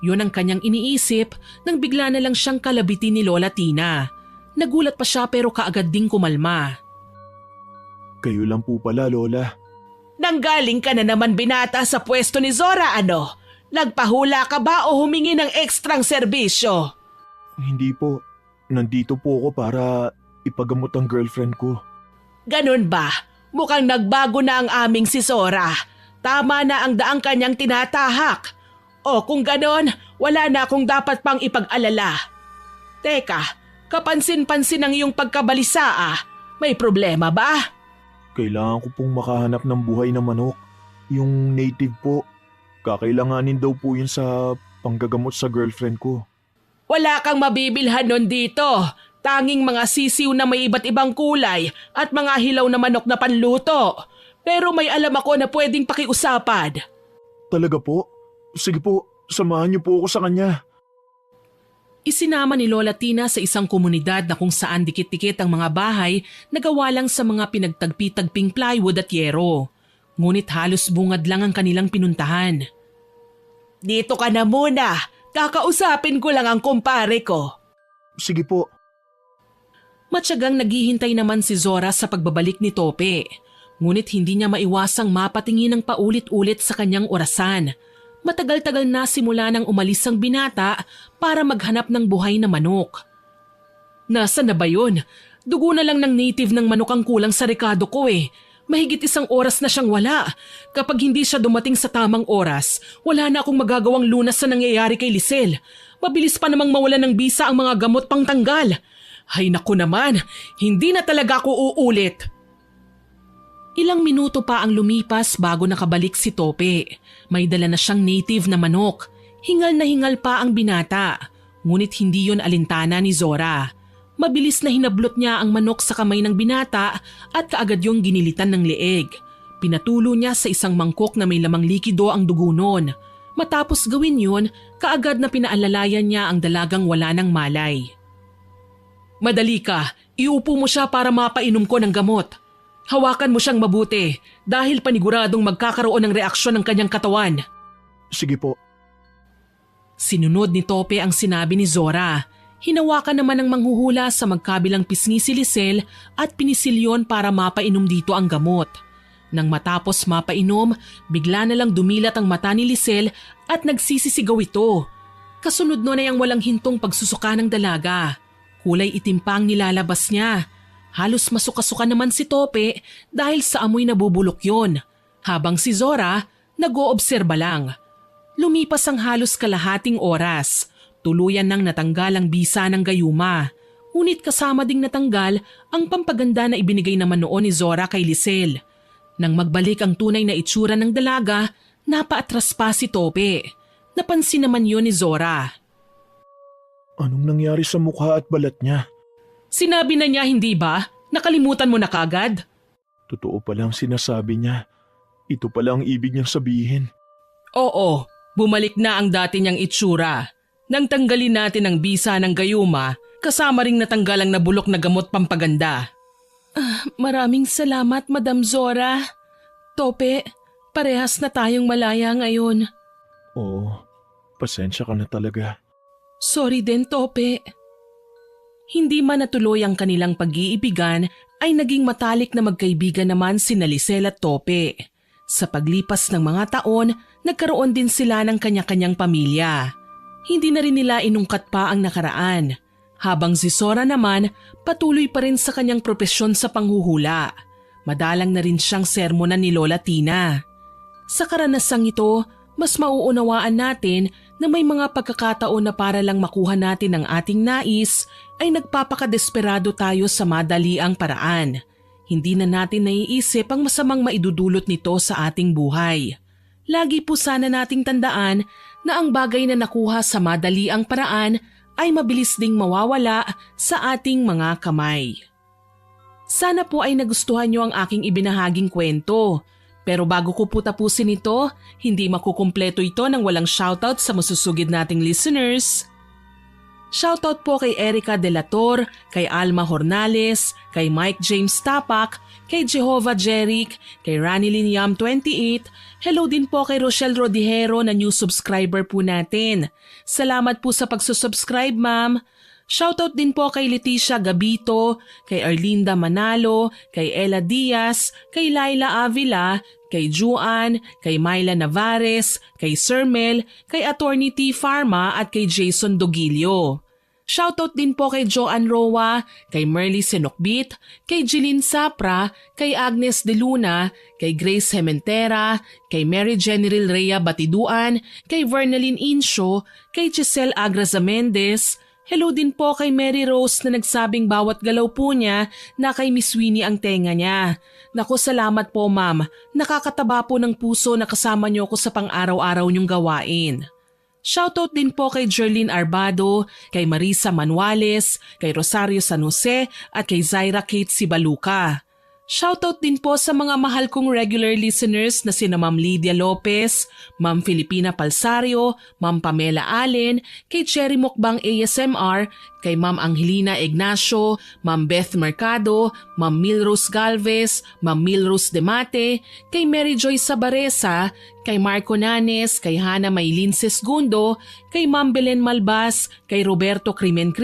Yun ang kanyang iniisip nang bigla na lang siyang kalabitin ni Lola Tina. Nagulat pa siya pero kaagad ding kumalma. Kayo lang po pala, Lola. Nanggaling ka na naman binata sa pwesto ni Zora, ano? Nagpahula ka ba o humingi ng ekstrang serbisyo? Hindi po. Nandito po ako para ipagamot ang girlfriend ko. Ganun ba? Mukhang nagbago na ang aming si Zora. Tama na ang daang kanyang tinatahak. O kung ganon, wala na akong dapat pang ipag-alala. Teka, kapansin-pansin ang iyong pagkabalisa ah. May problema ba? Kailangan ko pong makahanap ng buhay na manok. Yung native po. Kakailanganin daw po yun sa panggagamot sa girlfriend ko. Wala kang mabibilhan nun dito. Tanging mga sisiw na may iba't ibang kulay at mga hilaw na manok na panluto. Pero may alam ako na pwedeng pakiusapan. Talaga po? Sige po, samahan niyo po ako sa kanya. Isinama ni Lola Tina sa isang komunidad na kung saan dikit-dikit ang mga bahay na gawa lang sa mga pinagtagpi-tagping plywood at yero. Ngunit halos bungad lang ang kanilang pinuntahan. Dito ka na muna. Kakausapin ko lang ang kumpare ko. Sige po. Matyagang naghihintay naman si Zora sa pagbabalik ni Tope. Ngunit hindi niya maiwasang mapatingin ng paulit-ulit sa kanyang orasan. Matagal-tagal na simula nang umalis ang binata para maghanap ng buhay na manok. Nasaan na ba yun? Dugo na lang ng native ng manok ang kulang sa rekado ko eh. Mahigit 1 oras na siyang wala. Kapag hindi siya dumating sa tamang oras, wala na akong magagawang lunas sa nangyayari kay Lisel. Mabilis pa namang mawala ng bisa ang mga gamot pang tanggal. Ay naku naman, hindi na talaga ako uulit. Ilang minuto pa ang lumipas bago nakabalik si Tope. May dala na siyang native na manok. Hingal na hingal pa ang binata. Ngunit hindi yon alintana ni Zora. Mabilis na hinablot niya ang manok sa kamay ng binata at kaagad yung ginilitan ng leeg. Pinatulo niya sa isang mangkok na may lamang likido ang dugo nun. Matapos gawin yun, kaagad na pinaalalayan niya ang dalagang wala ng malay. Madali ka, iupo mo siya para mapainom ko ng gamot. Hawakan mo siyang mabuti dahil paniguradong magkakaroon ng reaksyon ng kanyang katawan. Sige po. Sinunod ni Tope ang sinabi ni Zora. Hinawakan naman ng manghuhula sa magkabilang pisngi si Lisel at pinisilyon para mapainom dito ang gamot. Nang matapos mapainom, bigla na lang dumilat ang mata ni Lisel at nagsisisigaw ito. Kasunod nun ay ang walang hintong pagsusuka ng dalaga. Kulay itim pa ang nilalabas niya. Halos masuka-suka naman si Tope dahil sa amoy na bubulok yon. Habang si Zora, nag-oobserba lang. Lumipas ang halos kalahating oras. Tuluyan nang natanggal ang bisa ng gayuma. Ngunit kasama ding natanggal ang pampaganda na ibinigay naman noon ni Zora kay Lisel. Nang magbalik ang tunay na itsura ng dalaga, napaatras pa si Tope. Napansin naman yun ni Zora. Anong nangyari sa mukha at balat niya? Sinabi na niya, hindi ba? Nakalimutan mo na kagad? Totoo palang sinasabi niya. Ito pala ang ibig niyang sabihin. Oo, bumalik na ang dati niyang itsura. Nang tanggalin natin ang bisa ng gayuma, kasama ring natanggal ang nabulok na gamot pampaganda. Maraming salamat, Madam Zora. Tope, parehas na tayong malaya ngayon. Oo, pasensya ka na talaga. Sorry din, Tope. Hindi man natuloy ang kanilang pag-iibigan ay naging matalik na magkaibigan naman sina Lisel at Tope. Sa paglipas ng mga taon, nagkaroon din sila ng kanya-kanyang pamilya. Hindi na rin nila inungkat pa ang nakaraan. Habang si Zora naman, patuloy pa rin sa kanyang propesyon sa panghuhula. Madalang na rin siyang sermonan ni Lola Tina. Sa karanasang ito, mas mauunawaan natin na may mga pagkakataon na para lang makuha natin ang ating nais ay nagpapakadesperado tayo sa madaliang paraan. Hindi na natin naiisip ang masamang maidudulot nito sa ating buhay. Lagi po sana nating tandaan na ang bagay na nakuha sa madaliang paraan ay mabilis ding mawawala sa ating mga kamay. Sana po ay nagustuhan niyo ang aking ibinahaging kwento. Pero bago ko po tapusin ito, hindi makukumpleto ito nang walang shoutout sa masusugid nating listeners. Shoutout po kay Erica De La Tor, kay Alma Hornales, kay Mike James Tapak, kay Jehovah Jeric, kay Ranilyn Yam 28. Hello din po kay Rochelle Rodihero na new subscriber po natin. Salamat po sa pagsusubscribe, ma'am. Shoutout din po kay Leticia Gabito, kay Arlinda Manalo, kay Ella Diaz, kay Laila Avila, kay Juan, kay Myla Navares, kay Sir Mel, kay Attorney T. Pharma at kay Jason Dogilio. Shoutout din po kay Joanne Roa, kay Merly Senokbit, kay Jeline Sapra, kay Agnes De Luna, kay Grace Hementera, kay Mary General Rhea Batiduan, kay Vernaline Insho, kay Giselle Agraza Mendez. Hello din po kay Mary Rose na nagsabing bawat galaw po niya na kay Miss Winnie ang tenga niya. Naku, salamat po ma'am. Nakakataba po ng puso na kasama niyo ko sa pang-araw-araw niyong gawain. Shoutout din po kay Jerlyn Arbado, kay Marisa Manuales, kay Rosario San Jose at kay Zaira Kate Sibaluka. Shoutout din po sa mga mahal kong regular listeners na sina Ma'am Lydia Lopez, Ma'am Filipina Palsario, Ma'am Pamela Allen, kay Cherry Mukbang ASMR, kay Ma'am Angelina Ignacio, Ma'am Beth Mercado, Ma'am Milrose Galvez, Ma'am Milrose Demate, kay Mary Joy Sabaresa, kay Marco Nanes, kay Hana Maylin Sesgundo, kay Ma'am Belen Malbas, kay Roberto Crimen,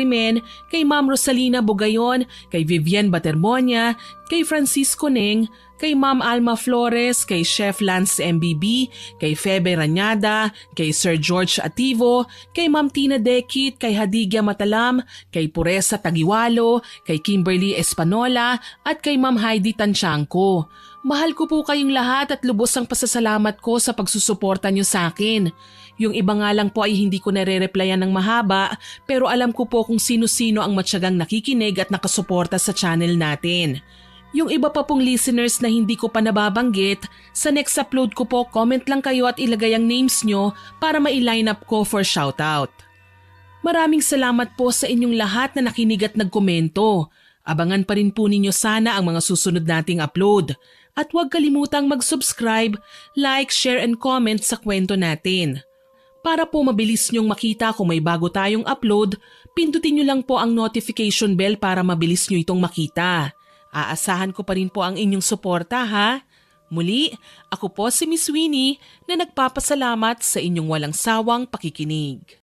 kay Ma'am Rosalina Bugayon, kay Vivian Batermonia, kay Francisco Neng, kay Ma'am Alma Flores, kay Chef Lance MBB, kay Febe Ranyada, kay Sir George Ativo, kay Ma'am Tina Dekit, kay Hadigya Matalam, kay Puresa Tagiwalo, kay Kimberly Espanola, at kay Ma'am Heidi Tanchanco. Mahal ko po kayong lahat at lubos ang pasasalamat ko sa pagsusuporta niyo sa akin. Yung iba nga lang po ay hindi ko nare-replyan ng mahaba pero alam ko po kung sino-sino ang matyagang nakikinig at nakasuporta sa channel natin. Yung iba pa pong listeners na hindi ko pa nababanggit, sa next upload ko po comment lang kayo at ilagay ang names nyo para ma-line up ko for shoutout. Maraming salamat po sa inyong lahat na nakinig at nagkomento. Abangan pa rin po ninyo sana ang mga susunod nating upload. At huwag kalimutang mag-subscribe, like, share and comment sa kwento natin. Para po mabilis nyong makita kung may bago tayong upload, pindutin nyo lang po ang notification bell para mabilis nyo itong makita. Aasahan ko pa rin po ang inyong suporta ha. Muli, ako po si Miss Winnie na nagpapasalamat sa inyong walang sawang pakikinig.